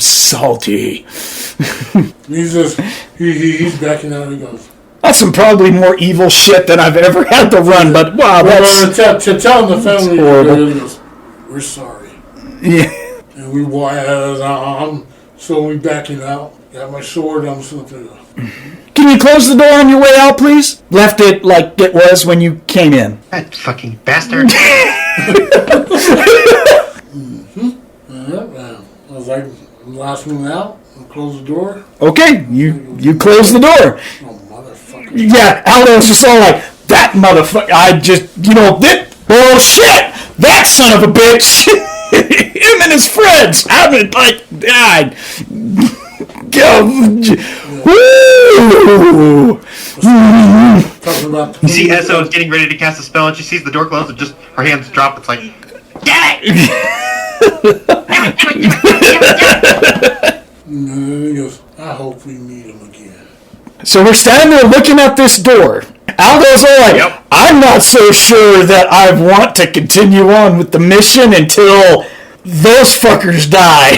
salty. He's backing out. He goes, that's some probably more evil shit than I've ever had to run, but wow, that's telling the family. horrible. He goes, we're sorry. Yeah. And I'm slowly backing out. Got my sword. I'm just gonna. Can you close the door on your way out, please? Left it like it was when you came in. That fucking bastard. I was like, last one out. And close the door. Okay, you close the door. Oh, motherfucker. Yeah, Aldo's just all like, that motherfucker, that bullshit! That son of a bitch! Him and his friends! I mean, like, God. Woo! Talking about You see SO is getting ready to cast a spell and she sees the door close and just her hands drop. It's like, damn it! And then he goes, I hope we meet him again. So we're standing there looking at this door. Aldo's all like, Yep. I'm not so sure that I want to continue on with the mission until those fuckers die.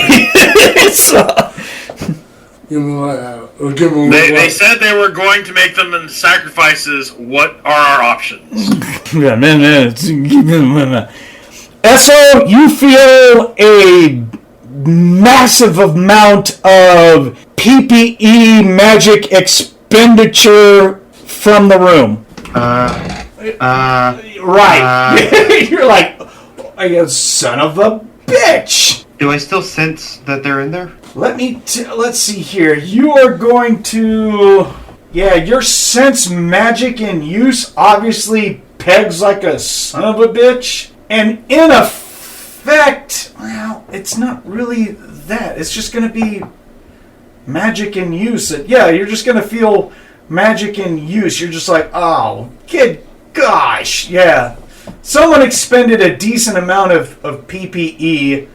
Give him give him They said they were going to make them into sacrifices. What are our options? SO, you feel a massive amount of PPE magic expenditure from the room. Right. You're like, I guess, son of a bitch. Do I still sense that they're in there? Let's see here. You are going to, your sense magic in use obviously pegs like a son of a bitch. And in effect, well, it's not really that. It's just going to be magic in use. You're just going to feel magic in use. You're just like, oh, good gosh, yeah. Someone expended a decent amount of PPE.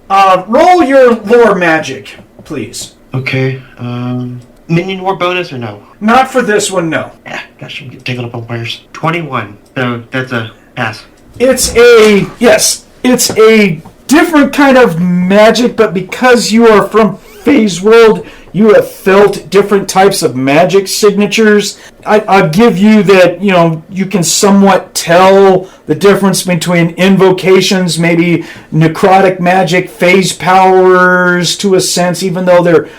Roll your lore magic, please. Okay. Minion war bonus or no? Not for this one, no. Yeah, gosh, I'm getting tangled up on wires. 21. So that's a pass. It's a different kind of magic, but because you are from Phase World, you have felt different types of magic signatures. I'll give you that, you can somewhat tell the difference between invocations, maybe necrotic magic, phase powers to a sense, even though they're,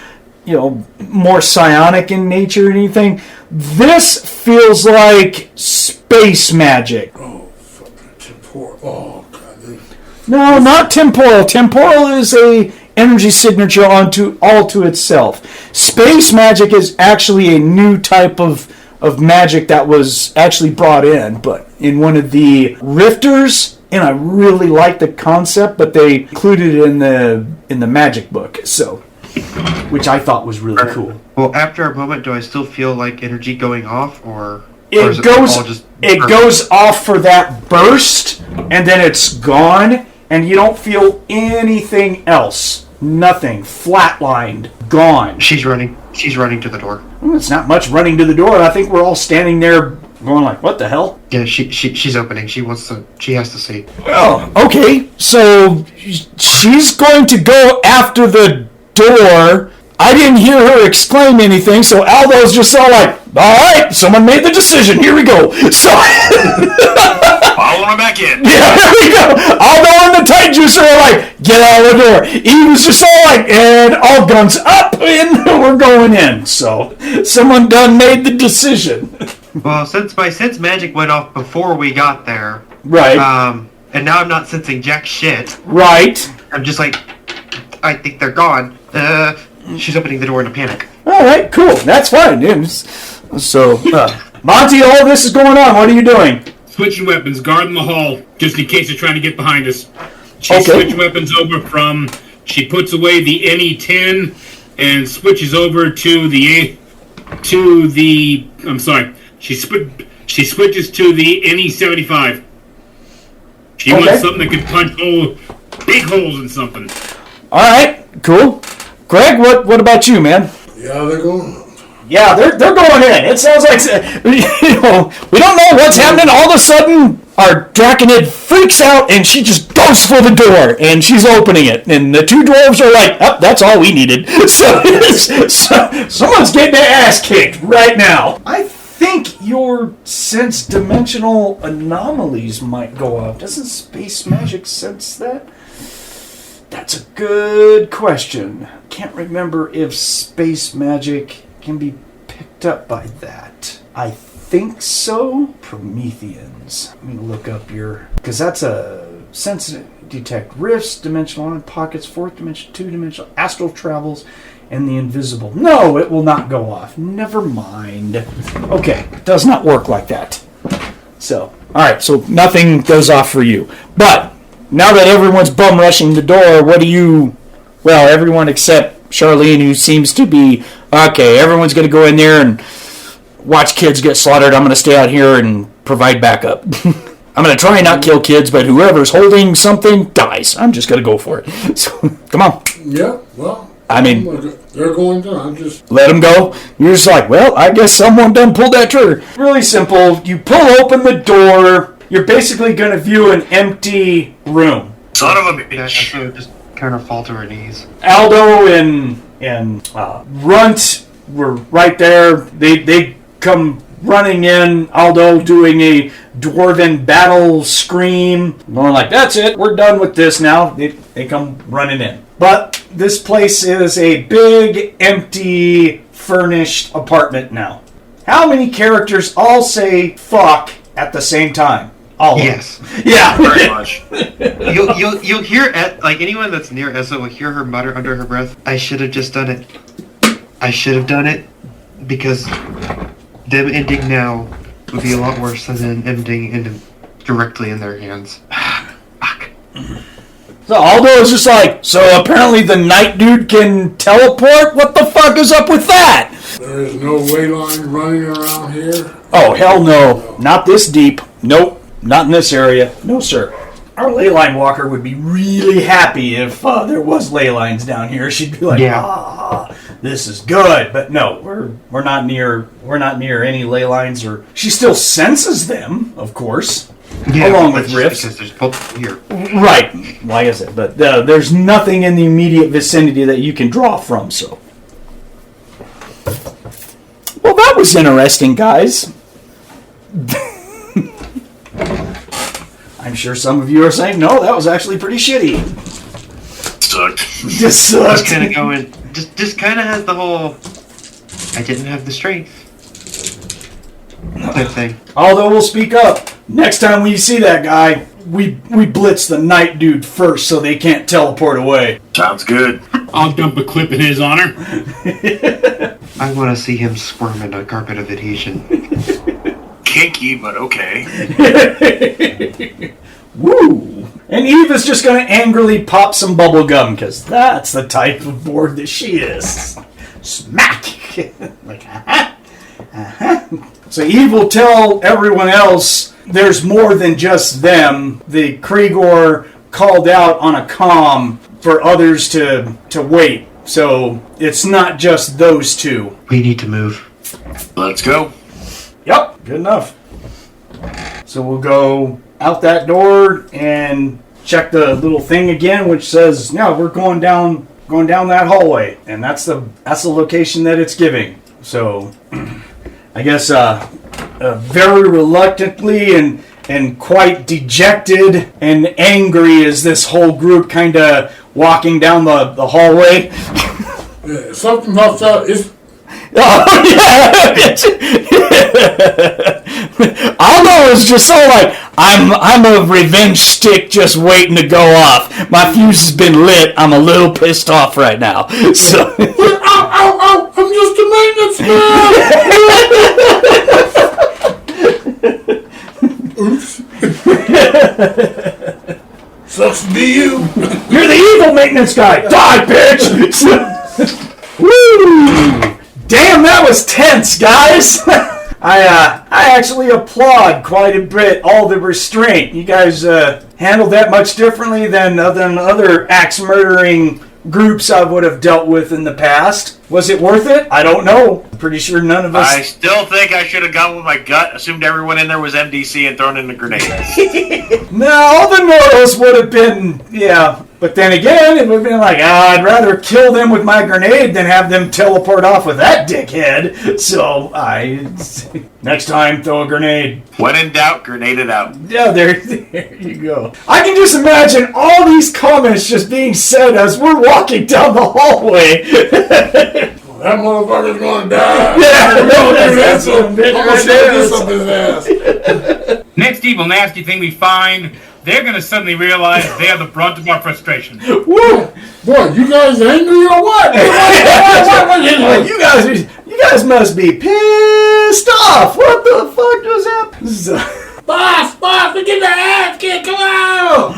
more psionic in nature or anything. This feels like space magic. Oh, fucking temporal. Oh, God. No, not temporal. Temporal is a energy signature all to itself. Space magic is actually a new type of magic that was actually brought in, but in one of the rifters, and I really like the concept, but they included it in the magic book, so which I thought was really cool. Well, after a moment, do I still feel like energy going off, or It goes off for that burst, and then it's gone, and you don't feel anything else. Nothing. Flatlined. Gone. She's running to the door. It's not much running to the door. I think we're all standing there going like, what the hell? Yeah, she's opening. She has to see. Oh, okay. So she's going to go after the door. I didn't hear her exclaim anything, so Aldo's just all like, all right, someone made the decision. Here we go. So Following him back in. yeah, here we go. Aldo and the tight juicer are like, get out of the door. He was just all like, and all guns up, and we're going in. So someone done made the decision. Well, since my sense magic went off before we got there, Right. and now I'm not sensing jack shit. Right. I'm just like, I think they're gone. She's opening the door in a panic. All right, cool. That's fine. So, Monte, all this is going on. What are you doing? Switching weapons, guarding the hall, just in case they're trying to get behind us. She switched weapons over from. She puts away the NE10 and switches over to the. I'm sorry. She switches to the NE75. She wants something that could punch big holes in something. All right, cool. Greg, what about you, man? Yeah, they're going. Yeah, they're going in. It sounds like we don't know what's happening. All of a sudden, our Draconid freaks out and she just goes for the door and she's opening it. And the two dwarves are like, "Oh, that's all we needed." So someone's getting their ass kicked right now. I think your sense dimensional anomalies might go off. Doesn't space magic sense that? That's a good question. Can't remember if space magic can be picked up by that. I think so. Prometheans. Let me look up your... Because that's a sensitive... Detect rifts, dimensional on pockets, fourth dimension, two-dimensional, astral travels, and the invisible. No, it will not go off. Never mind. Okay, it does not work like that. So, alright, so nothing goes off for you. But, now that everyone's bum rushing the door, what do you... Well, everyone except Charlene, who seems to be... Okay, everyone's going to go in there and watch kids get slaughtered. I'm going to stay out here and provide backup. I'm going to try and not kill kids, but whoever's holding something dies. I'm just going to go for it. So, come on. Yeah, well... I mean... They're going to, I'm just... Let them go. You're just like, well, I guess someone done pulled that trigger. Really simple. You pull open the door. You're basically going to view an empty room. Son of a Yeah, bitch. so just kind of fall to her knees. Aldo and Runt were right there. They come running in. Aldo doing a dwarven battle scream. Going like, that's it. We're done with this now. They come running in. But this place is a big, empty, furnished apartment now. How many characters all say fuck at the same time? All Yes. of them. Yeah. Very much. You'll hear like anyone that's near Essa will hear her mutter under her breath, I should have just done it. I should have done it because them ending now would be a lot worse than them ending directly in their hands. Fuck. So Aldo is just like, so apparently the night dude can teleport? What the fuck is up with that? There is no ley line running around here. Oh, hell no. Not this deep. Nope. Not in this area. No, sir. Our ley line walker would be really happy if there was ley lines down here. She'd be like, this is good. But no, we're not near any ley lines, or she still senses them, of course. Yeah, along but with just rifts. because there's both here. Right. Like I said, but there's nothing in the immediate vicinity that you can draw from, so. Well, that was interesting, guys. I'm sure some of you are saying, no, that was actually pretty shitty. Sucked. Just sucked. Just kind of going, just kind of has the whole, I didn't have the strength type thing. Although we'll speak up. Next time we see that guy, we blitz the night dude first so they can't teleport away. Sounds good. I'll dump a clip in his honor. I want to see him squirm in a carpet of adhesion. Kinky, but okay. Woo! And Eve is just going to angrily pop some bubble gum because that's the type of board that she is. Smack! Like, So Eve will tell everyone else there's more than just them. The Kriegor called out on a comm for others to wait. So it's not just those two. We need to move. Let's go. Yep, good enough. So we'll go out that door and check the little thing again, which says, "No, we're going down that hallway," and that's the location that it's giving. So, I guess very reluctantly and quite dejected and angry is this whole group kind of walking down the hallway. Yeah, something pops out. It's Oh yeah. Aldo is just so like, I'm a revenge stick just waiting to go off. My fuse has been lit. I'm a little pissed off right now. So ow! I'm just a maintenance man. Oops. Sucks to be you. you're the evil maintenance guy. Die, bitch. Woo! Damn, that was tense, guys. I actually applaud quite a bit all the restraint. You guys handled that much differently than other axe murdering groups I would have dealt with in the past. Was it worth it? I don't know. Pretty sure none of us. I still think I should have gone with my gut, assumed everyone in there was MDC, and thrown in the grenades. No, all the Nordos would have been, yeah, But then again, it would have been like, I'd rather kill them with my grenade than have them teleport off with that dickhead. So next time, throw a grenade. When in doubt, grenade it out. Yeah, there you go. I can just imagine all these comments just being said as we're walking down the hallway. That motherfucker's gonna die. Yeah, I'm gonna do that's that. some bitch I'm gonna right shove there. this up his ass. Next evil nasty thing we find, they're gonna suddenly realize they are the brunt of our frustration. Woo! Boy, you guys angry or what? What? You guys must be pissed off. What the fuck does happen? Boss, look at the ass kid, come on!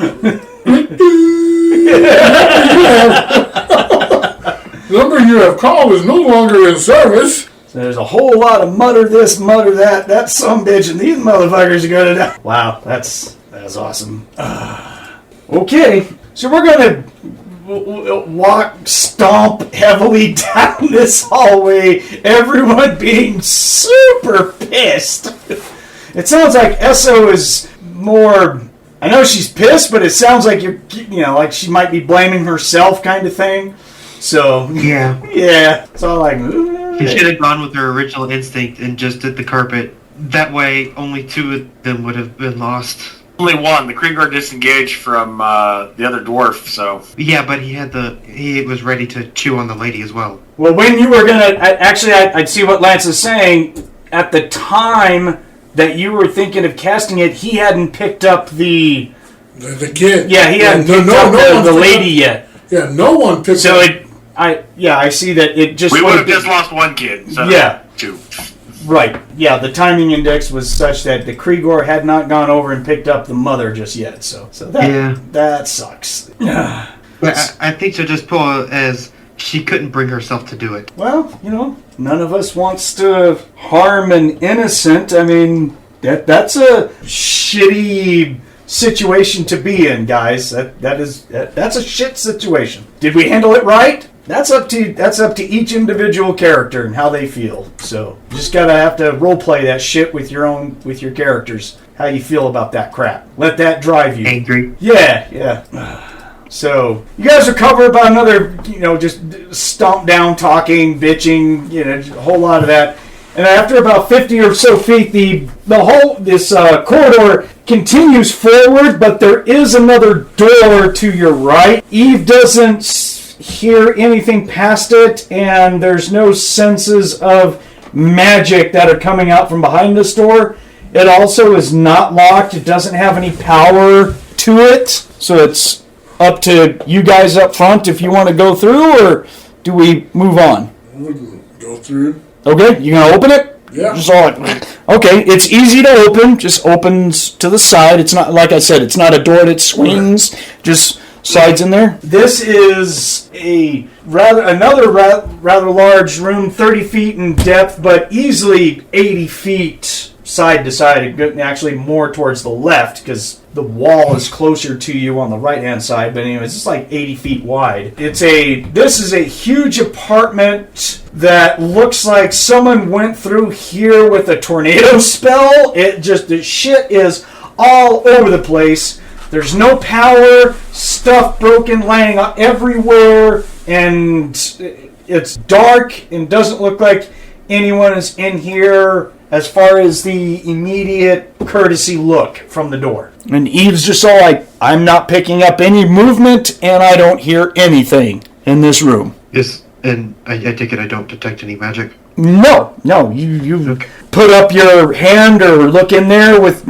The number you have called is no longer in service. So there's a whole lot of mutter this, mutter that. That sumbitch, and these motherfuckers are gonna die. Wow, that's awesome. Okay, so we're gonna stomp heavily down this hallway. Everyone being super pissed. It sounds like Esso is more. I know she's pissed, but it sounds like like she might be blaming herself, kind of thing. So Yeah. it's all like. She should have gone with her original instinct and just did the carpet. That way, only 2 of them would have been lost. Only one. The Krieger disengaged from the other dwarf, so... Yeah, but he was ready to chew on the lady as well. Well, when you were I'd see what Lance is saying. At the time that you were thinking of casting it, he hadn't picked up the kid. Yeah, he hadn't picked up the lady yet. Yeah, no one picked So up. I see that it just... We would have just lost one kid. So Yeah. 2. Right. Yeah, the timing index was such that the Krieger had not gone over and picked up the mother just yet. So that sucks. But I think she'll just pull it as she couldn't bring herself to do it. Well, none of us wants to harm an innocent. I mean, that's a shitty situation to be in, guys. That's a shit situation. Did we handle it right? That's up to each individual character and how they feel. So you just gotta have to role play that shit with your characters. How you feel about that crap. Let that drive you. Angry. Yeah. So you guys recover about another, just stomp down, talking, bitching, a whole lot of that. And after about 50 or so feet, this corridor continues forward, but there is another door to your right. Eve doesn't hear anything past it, and there's no senses of magic that are coming out from behind this door. It also is not locked. It doesn't have any power to it, so it's up to you guys up front if you want to go through, or do we move on? We can go through. Okay, you gonna open it? Yeah. Just all okay, it's easy to open. Just opens to the side. It's not, like I said, it's not a door that swings. Just slides in there. This is another rather large room, 30 feet in depth, but easily 80 feet side to side. Actually, more towards the left because the wall is closer to you on the right hand side. But anyways, it's like 80 feet wide. This is a huge apartment that looks like someone went through here with a tornado spell. The shit is all over the place. There's no power, stuff broken, laying everywhere, and it's dark and doesn't look like anyone is in here as far as the immediate courtesy look from the door. And Eve's just all like, I'm not picking up any movement, and I don't hear anything in this room. Yes, and I take it I don't detect any magic? No, you put up your hand or look in there with,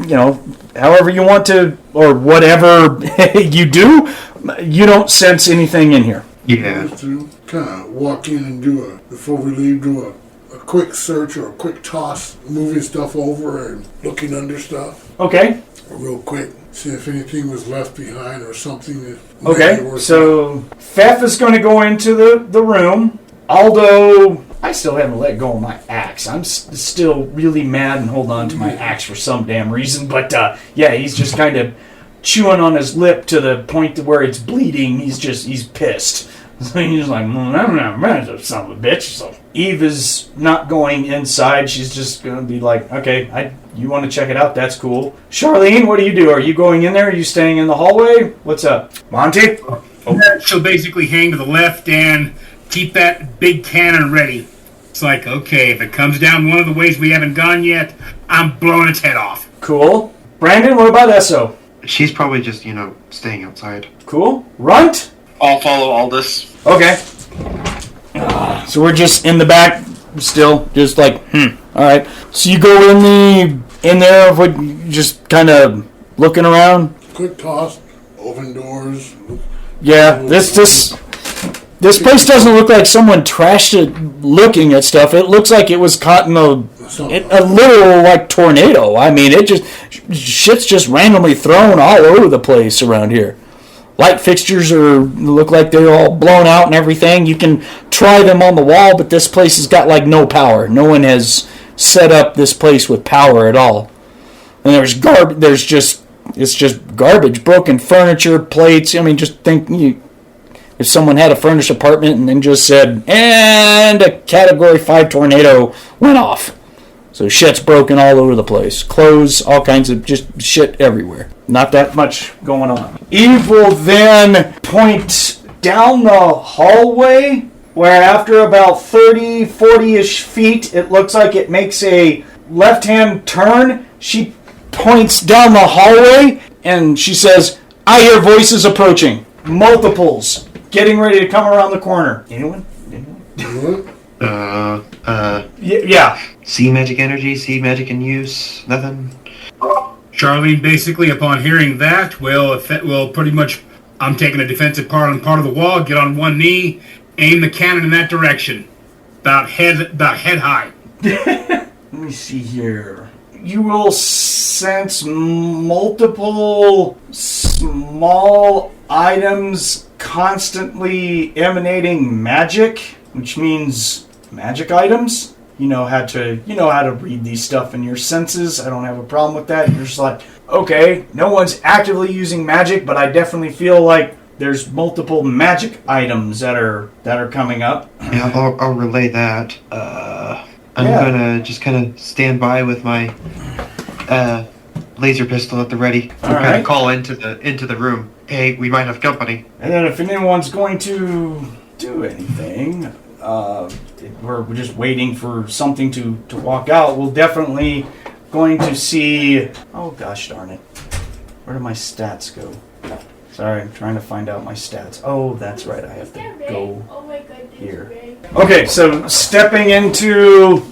however you want to, or whatever you do, you don't sense anything in here. Yeah. To kind of walk in and before we leave, do a quick search or a quick toss, moving stuff over and looking under stuff. Okay. Real quick, see if anything was left behind or something that Okay, so Fefh is going to go into the room. Aldo, I still haven't let go of my axe. I'm still really mad and holding on to my axe for some damn reason. But he's just kind of chewing on his lip to the point to where it's bleeding. He's pissed. So he's like, I'm not mad, son of a bitch. So Eve is not going inside. She's just going to be like, okay, you want to check it out? That's cool. Charlene, what do you do? Are you going in there? Are you staying in the hallway? What's up? Monte? She'll basically hang to the left and keep that big cannon ready. It's like, okay, if it comes down one of the ways we haven't gone yet, I'm blowing its head off. Cool. Brandon, what about Esso? She's probably just, staying outside. Cool. Runt? I'll follow Aldous. Okay. So we're just in the back still, just like, alright. So you go in there, just kind of looking around? Quick toss, open doors. Yeah, this place doesn't look like someone trashed it looking at stuff. It looks like it was caught in a literal, like, tornado. I mean, shit's just randomly thrown all over the place around here. Light fixtures look like they're all blown out and everything. You can try them on the wall, but this place has got, like, no power. No one has set up this place with power at all. And it's just garbage, broken furniture, plates. I mean, just think if someone had a furnished apartment and then just said, and a Category 5 tornado went off. So shit's broken all over the place. Clothes, all kinds of just shit everywhere. Not that much going on. Eve will then point down the hallway, where after about 30, 40-ish feet, it looks like it makes a left-hand turn. She points down the hallway, and she says, I hear voices approaching. Multiples. Getting ready to come around the corner. Anyone? Yeah. See magic energy, see magic in use, nothing. Charlene, basically, upon hearing that, will pretty much, I'm taking a defensive part on part of the wall, get on one knee, aim the cannon in that direction. About head high. Let me see here. You will sense multiple small items constantly emanating magic, which means magic items. You know how to read these stuff in your senses. I don't have a problem with that. You're just like, okay, no one's actively using magic, but I definitely feel like there's multiple magic items that are coming up. Yeah, I'll relay that. I'm gonna just kind of stand by with my laser pistol at the ready. All right. Kind of call into the room. Hey, we might have company. And then if anyone's going to do anything, we're just waiting for something to walk out. We're definitely going to see... Oh, gosh darn it. Where do my stats go? Sorry, I'm trying to find out my stats. Oh, that's right. I have to go here. Okay, so stepping into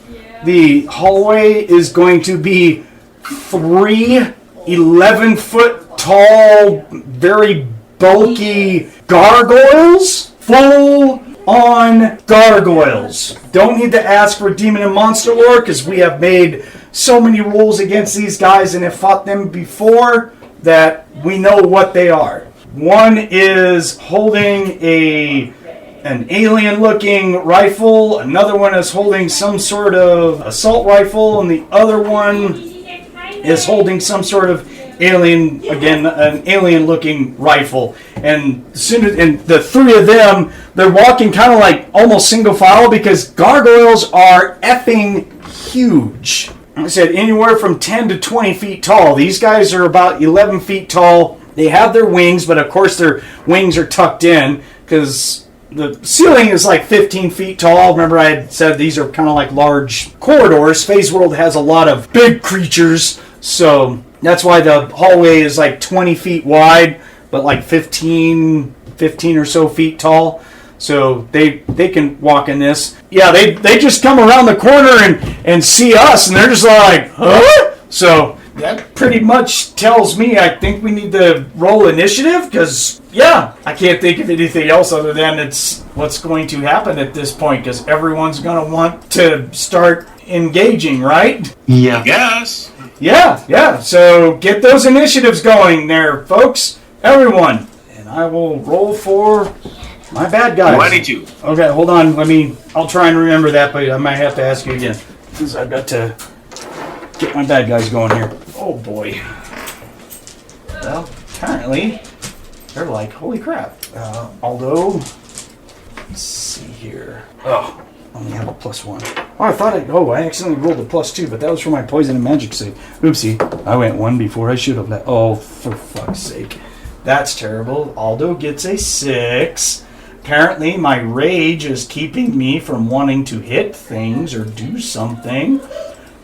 the hallway is going to be 3 11-foot tall, very bulky gargoyles. Full-on gargoyles. Don't need to ask for demon and monster lore because we have made so many rules against these guys and have fought them before that we know what they are. One is holding an alien-looking rifle. Another one is holding some sort of assault rifle, and the other one is holding some sort of an alien-looking rifle. And the three of them, they're walking kind of like almost single file because gargoyles are effing huge. I said anywhere from 10 to 20 feet tall. These guys are about 11 feet tall. They have their wings, but of course their wings are tucked in because the ceiling is like 15 feet tall. Remember I had said these are kind of like large corridors. Phase World has a lot of big creatures, so that's why the hallway is like 20 feet wide, but like 15 or so feet tall. So they can walk in this. Yeah, they just come around the corner and see us, and they're just like, huh? So that pretty much tells me I think we need to roll initiative, because, yeah, I can't think of anything else other than it's what's going to happen at this point, because everyone's going to want to start engaging, right? Yeah. Yes. Yeah. So get those initiatives going there, folks. Everyone. And I will roll for my bad guys. 22. Okay, hold on. I'll try and remember that, but I might have to ask you again. Because I've got to get my bad guys going here. Oh, boy. Well, apparently, they're like, holy crap. Aldo, let's see here. Oh, I only have a +1. Oh, I accidentally rolled a +2, but that was for my poison and magic save. Oopsie, I went 1 before I should have. Oh, for fuck's sake. That's terrible. Aldo gets a 6. Apparently, my rage is keeping me from wanting to hit things or do something.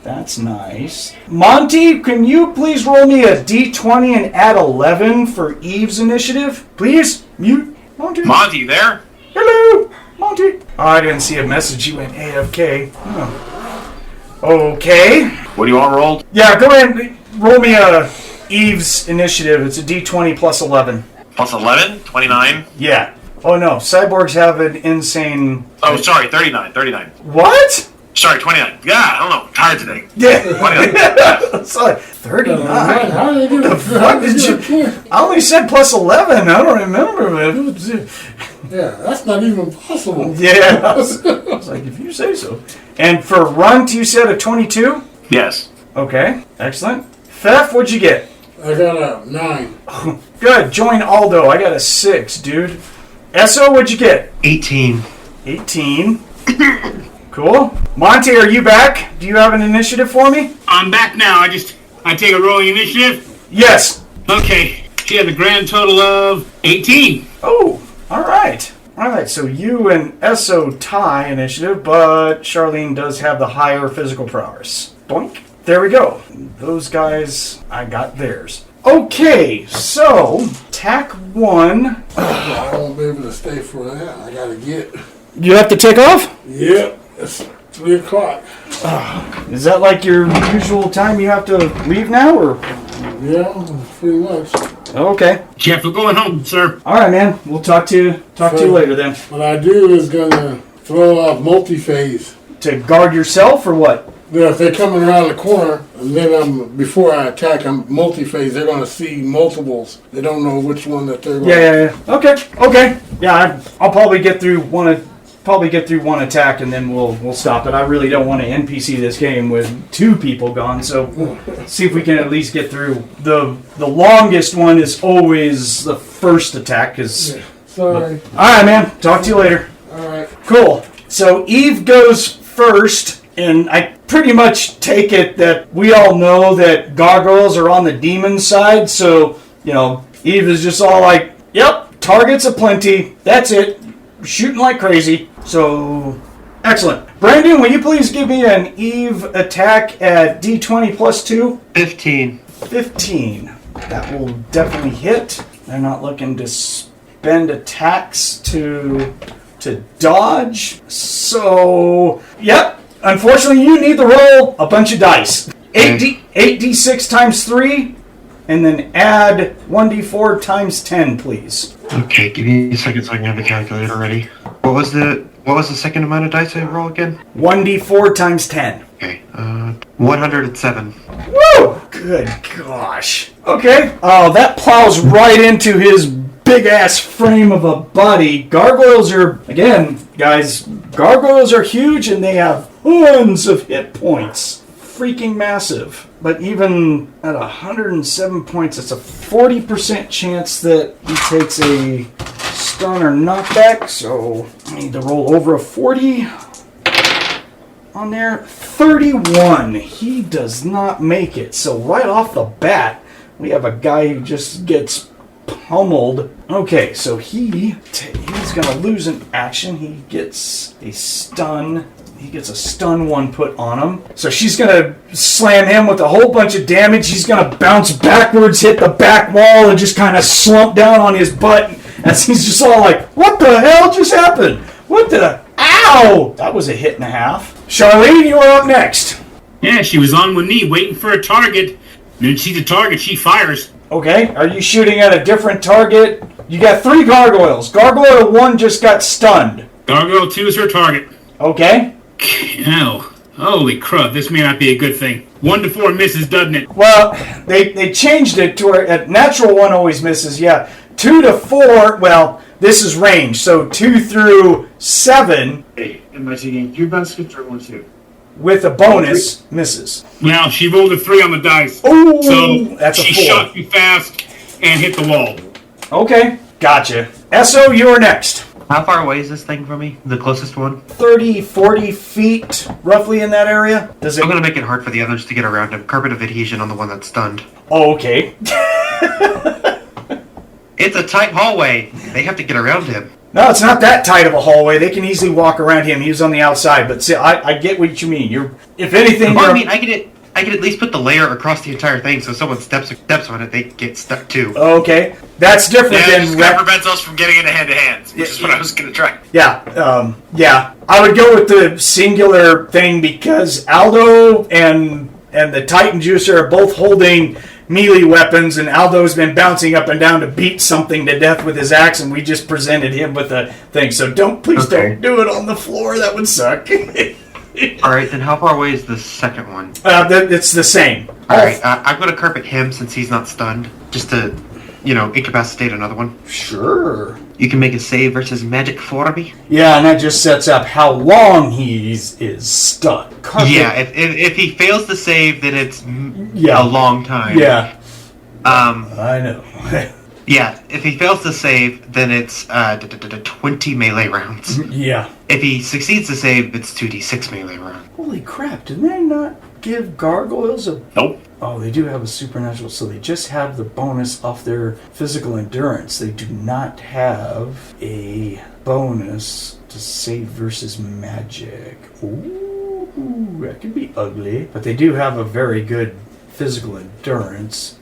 That's nice. Monte, can you please roll me a d20 and add 11 for Eve's initiative? Please? Mute. Monte? Monte, you there? Hello? Monte? Oh, I didn't see a message. You went AFK. Oh. Okay. What do you want rolled? Yeah, go ahead and roll me a Eve's initiative. It's a d20 plus 11. Plus 11? 29? Yeah. Oh no, cyborgs have an insane... Oh, sorry, 39. 39. What? Sorry, 29. Yeah, I don't know. I'm tired today. Yeah. 29. Sorry, 39. How did you The fuck did you... I only said plus 11. I don't remember. Yeah, that's not even possible. Yeah. I was like, if you say so. And for Runt, you said a 22? Yes. Okay, excellent. Fefh, what'd you get? I got a 9. Good, join Aldo. I got a 6, dude. Esso, what'd you get? 18. 18. Cool. Monte, are you back? Do you have an initiative for me? I'm back now. I take a rolling initiative. Yes. Okay. She had a grand total of 18. Oh, all right. All right, so you and Esso tie initiative, but Charlene does have the higher physical prowess. Boink. There we go. Those guys, I got theirs. Okay, so attack 1. I won't be able to stay for that. I gotta get. You have to take off? Yep, it's 3 o'clock. Is that like your usual time you have to leave now, or? Yeah, pretty much. Okay. Jeff, we're going home, sir. All right, man. We'll talk to you later then. What I do is gonna throw off multi-phase. To guard yourself or what? Yeah, if they're coming around the corner, and then before I attack, I'm multi-phase. They're gonna see multiples. They don't know which one that they're going. Yeah. Okay. Yeah, I'll probably get through one attack and then we'll stop it. I really don't want to NPC this game with 2 people gone, so see if we can at least get through. The longest one is always the first attack. Sorry. All right, man. Talk to you later. All right. Cool. So Eve goes first. And I pretty much take it that we all know that gargoyles are on the demon side, so, Eve is just all like, yep, targets aplenty, that's it, shooting like crazy. So, excellent. Brandon, will you please give me an Eve attack at D20 plus 2? 15. 15. That will definitely hit. They're not looking to spend attacks to dodge. So, yep. Unfortunately, you need to roll a bunch of dice. 8d6 times 3, and then add 1d4 times 10, please. Okay, give me a second so I can have the calculator ready. What was the second amount of dice I roll again? 1d4 times 10. Okay, 107. Woo! Good gosh. Okay. Oh, that plows right into his big-ass frame of a body. Gargoyles are, again, guys, gargoyles are huge, and they have tons of hit points. Freaking massive. But even at 107 points, it's a 40% chance that he takes a stun or knockback, so I need to roll over a 40 on there. 31. He does not make it. So right off the bat, we have a guy who just gets pummeled. Okay, so he's going to lose an action. He gets a stun. He gets a stun 1 put on him. So she's going to slam him with a whole bunch of damage. He's going to bounce backwards, hit the back wall, and just kind of slump down on his butt as he's just all like, what the hell just happened? What the... Ow! That was a hit and a half. Charlene, you are up next. Yeah, she was on one knee waiting for a target. And then she's a target, she fires. Okay, are you shooting at a different target? You got 3 gargoyles. Gargoyle 1 just got stunned. Gargoyle 2 is her target. Okay. Oh, holy crud, this may not be a good thing. 1 to 4 misses, doesn't it? Well, they changed it to a natural 1 always misses, yeah. 2 to 4, well, this is range, so 2 through 7. Hey, am I taking 2 baskets or 1, 2? With a bonus, misses. Well, she rolled a 3 on the dice. Oh, so that's a 4. She shot you fast and hit the wall. Okay, gotcha. Esso, you're next. How far away is this thing from me? The closest one? 30, 40 feet, roughly in that area. Does it? I'm going to make it hard for the others to get around him. Carpet of adhesion on the one that's stunned. Oh, okay. It's a tight hallway. They have to get around him. No, it's not that tight of a hallway. They can easily walk around him. He was on the outside. But see, I get what you mean. If anything, Well, I mean, I could at least put the layer across the entire thing, so if someone steps on it, they get stuck too. Okay, that's different Yeah, than it just prevents us from getting into hand-to-hands, which is what I was going to try. Yeah, yeah. I would go with the singular thing because Aldo and the Titan Juicer are both holding melee weapons, and Aldo's been bouncing up and down to beat something to death with his axe, and we just presented him with a thing. So please don't do it on the floor. That would suck. Alright, then how far away is the second one? It's the same. Alright, I'm going to carpet him since he's not stunned, just to, incapacitate another one. Sure. You can make a save versus magic for me? Yeah, and that just sets up how long he is stuck. Yeah, if he fails to save, then it's a long time. Yeah. I know. Yeah, if he fails to save, then it's 20 melee rounds. Yeah. If he succeeds to save, it's 2d6 melee rounds. Holy crap, did they not give gargoyles a... Nope. Oh, they do have a supernatural, so they just have the bonus off their physical endurance. They do not have a bonus to save versus magic. Ooh, that could be ugly. But they do have a very good physical endurance.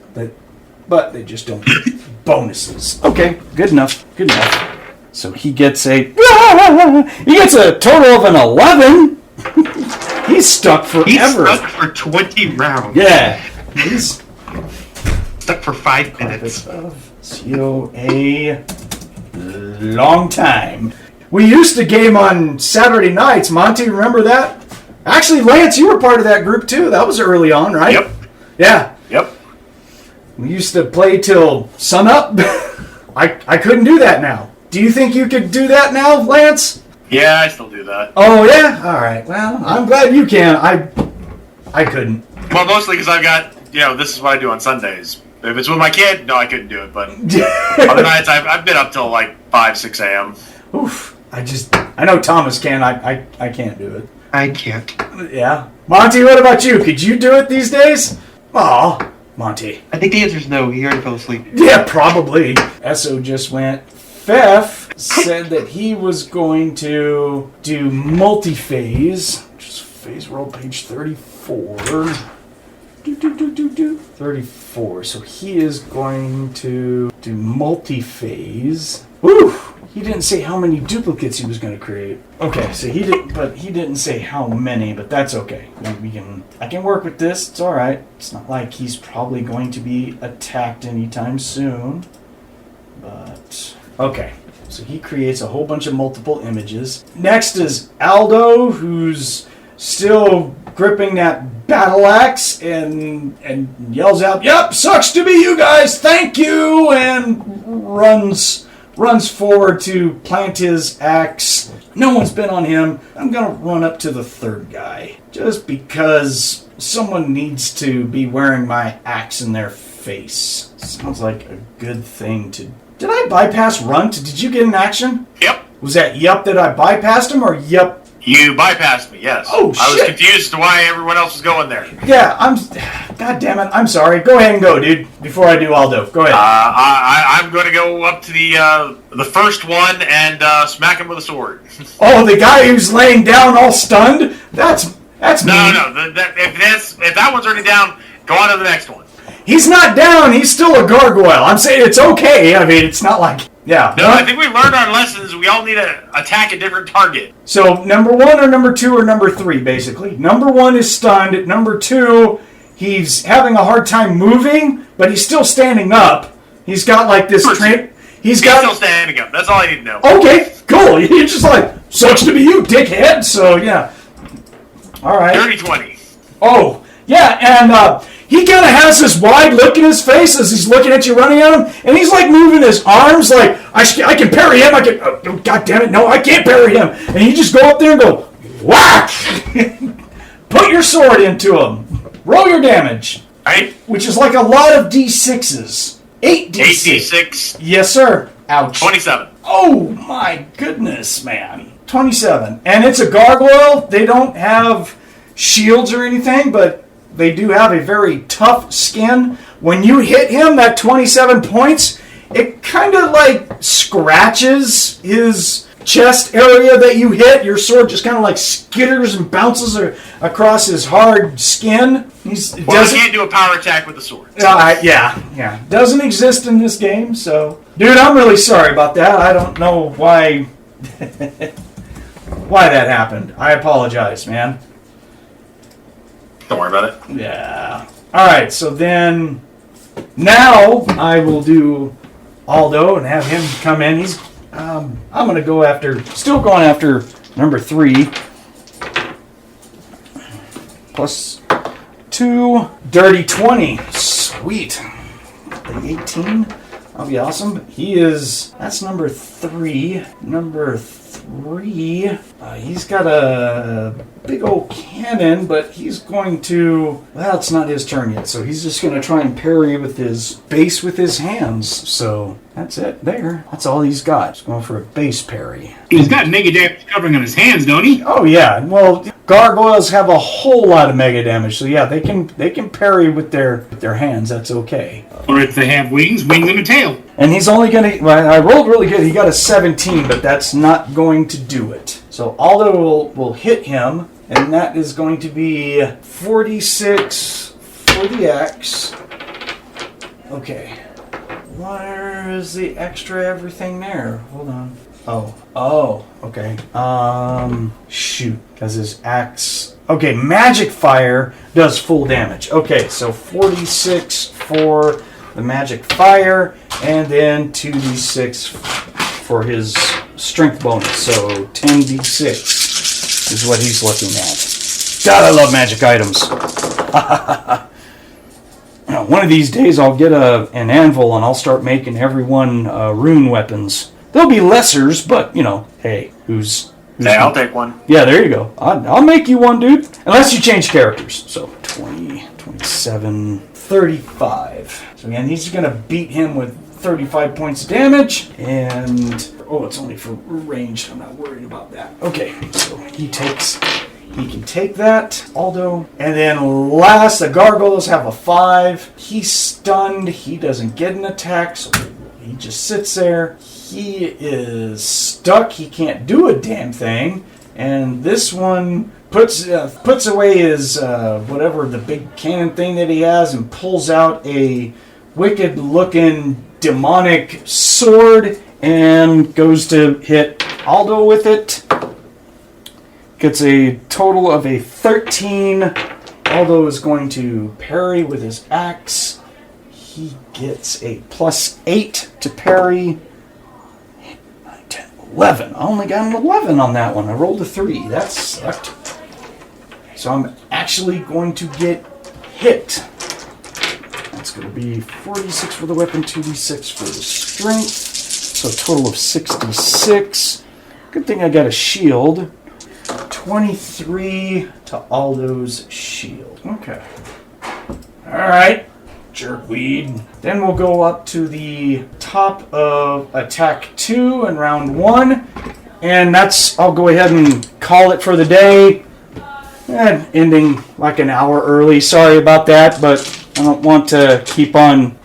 But they just don't get bonuses. Okay, good enough. Good enough. So he gets a total of an 11. He's stuck forever. He's stuck for 20 rounds. Yeah. He's stuck for 5 minutes. So a long time. We used to game on Saturday nights. Monte, remember that? Actually, Lance, you were part of that group too. That was early on, right? Yep. Yeah. Yep. We used to play till sunup. I couldn't do that now. Do you think you could do that now, Lance? Yeah, I still do that. Oh, yeah? All right. Well, I'm glad you can. I couldn't. Well, mostly because I've got, this is what I do on Sundays. If it's with my kid, no, I couldn't do it. But other nights, I've been up till like 5, 6 a.m. Oof. I know Thomas can. I can't do it. I can't. Yeah. Monty, what about you? Could you do it these days? Aw, Monty. I think the answer is no. He already fell asleep. Yeah, probably. Esso just went. Fefh said that he was going to do multi-phase, which is phase roll page 34. 34. So he is going to do multi-phase. Woo! He didn't say how many duplicates he was going to create. Okay, so he didn't say how many, but that's okay. I can work with this. It's all right. It's not like he's probably going to be attacked anytime soon. But okay. So he creates a whole bunch of multiple images. Next is Aldo, who's still gripping that battle axe and yells out, "Yep, sucks to be you guys, thank you," and runs forward to plant his axe. No one's been on him. I'm going to run up to the third guy, just because someone needs to be wearing my axe in their face. Sounds like a good thing to... Did I bypass Runt? Did you get an action? Yep. Was that yup that I bypassed him, or yup? You bypassed me, yes. Oh, shit. I was confused as to why everyone else was going there. Yeah, God damn it, I'm sorry. Go ahead and go, dude, before I do Aldo. Go ahead. I'm going to go up to the first one and smack him with a sword. Oh, the guy who's laying down all stunned? That's mean. No. If that one's already down, go on to the next one. He's not down. He's still a gargoyle. I'm saying it's okay. I mean, it's not like... Yeah. No, I think we learned our lessons. We all need to attack a different target. So, number 1 or number 2 or number 3, basically. Number 1 is stunned. Number 2, he's having a hard time moving, but he's still standing up. He's got like this... He's still standing up. That's all I need to know. Okay, cool. You're just like, sucks to be you, dickhead. So, yeah. All right. Dirty 20. Oh, yeah, and he kind of has this wide look in his face as he's looking at you, running at him, and he's like moving his arms like, I can parry him, oh, God damn it, no, I can't parry him. And you just go up there and go, whack! Put your sword into him. Roll your damage. Right? Which is like a lot of D6s. 8 D6. 8d6. Yes, sir. Ouch. 27. Oh, my goodness, man. 27. And it's a gargoyle. They don't have shields or anything, but they do have a very tough skin. When you hit him, that 27 points, it kind of like scratches his chest area that you hit. Your sword just kind of like skitters and bounces across his hard skin. Well, you can't do a power attack with the sword. Yeah. Doesn't exist in this game, so... Dude, I'm really sorry about that. I don't know why... why that happened. I apologize, man. Don't worry about it. Yeah. Alright, so then... Now, I will do Aldo and have him come in. He's... I'm going to go after... Still going after number 3. Plus 2. Dirty 20. Sweet. The 18. That'll be awesome. He is... That's number 3. Number 3. He's got a big old cannon, but he's going to... Well, it's not his turn yet, so he's just going to try and parry with his base with his hands. So that's it there. That's all he's got. He's going for a base parry. He's got mega damage covering on his hands, don't he? Oh yeah. Well, gargoyles have a whole lot of mega damage, so yeah, they can parry with their hands. That's okay. Or if they have wings and a tail. And he's only going to... Well, I rolled really good. He got a 17, but that's not going to do it. So Aldo will hit him, and that is going to be 46 for the X. Okay. Where is the extra everything there? Hold on. Oh, okay. Shoot. Because his axe... Okay, magic fire does full damage. Okay, so 46 for the magic fire, and then 2d6 for his strength bonus. So 10d6 is what he's looking at. God, I love magic items. One of these days I'll get an anvil and I'll start making everyone rune weapons. They'll be lessers, but, hey, who's Hey, I'll take one. Yeah, there you go. I'll make you one, dude. Unless you change characters. So 20, 27, 35. So again, he's going to beat him with 35 points of damage. And, it's only for range. I'm not worried about that. Okay, so he can take that, Aldo. And then last, the gargoyles have a 5. He's stunned. He doesn't get an attack, so he just sits there. He is stuck. He can't do a damn thing. And this one puts away his whatever the big cannon thing that he has and pulls out a wicked-looking demonic sword and goes to hit Aldo with it. Gets a total of a 13. Aldo is going to parry with his axe. He gets a plus 8 to parry. 11. I only got an 11 on that one. I rolled a 3. That sucked. So I'm actually going to get hit. That's going to be 46 for the weapon, 2d6 for the strength. So a total of 66. Good thing I got a shield. 23 to Aldo's shield. Okay. Alright. Jerkweed. Then we'll go up to the top of attack 2 in round 1. And I'll go ahead and call it for the day. Ending like an hour early. Sorry about that, but I don't want to keep on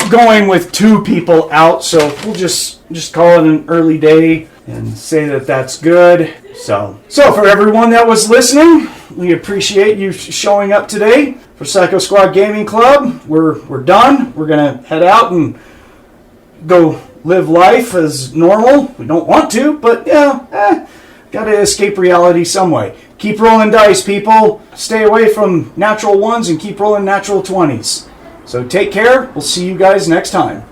going with 2 people out. So we'll just call it an early day and say that that's good. So for everyone that was listening, we appreciate you showing up today. For Psycho Squad Gaming Club, we're done. We're going to head out and go live life as normal. We don't want to, but got to escape reality some way. Keep rolling dice, people. Stay away from natural ones and keep rolling natural 20s. So take care. We'll see you guys next time.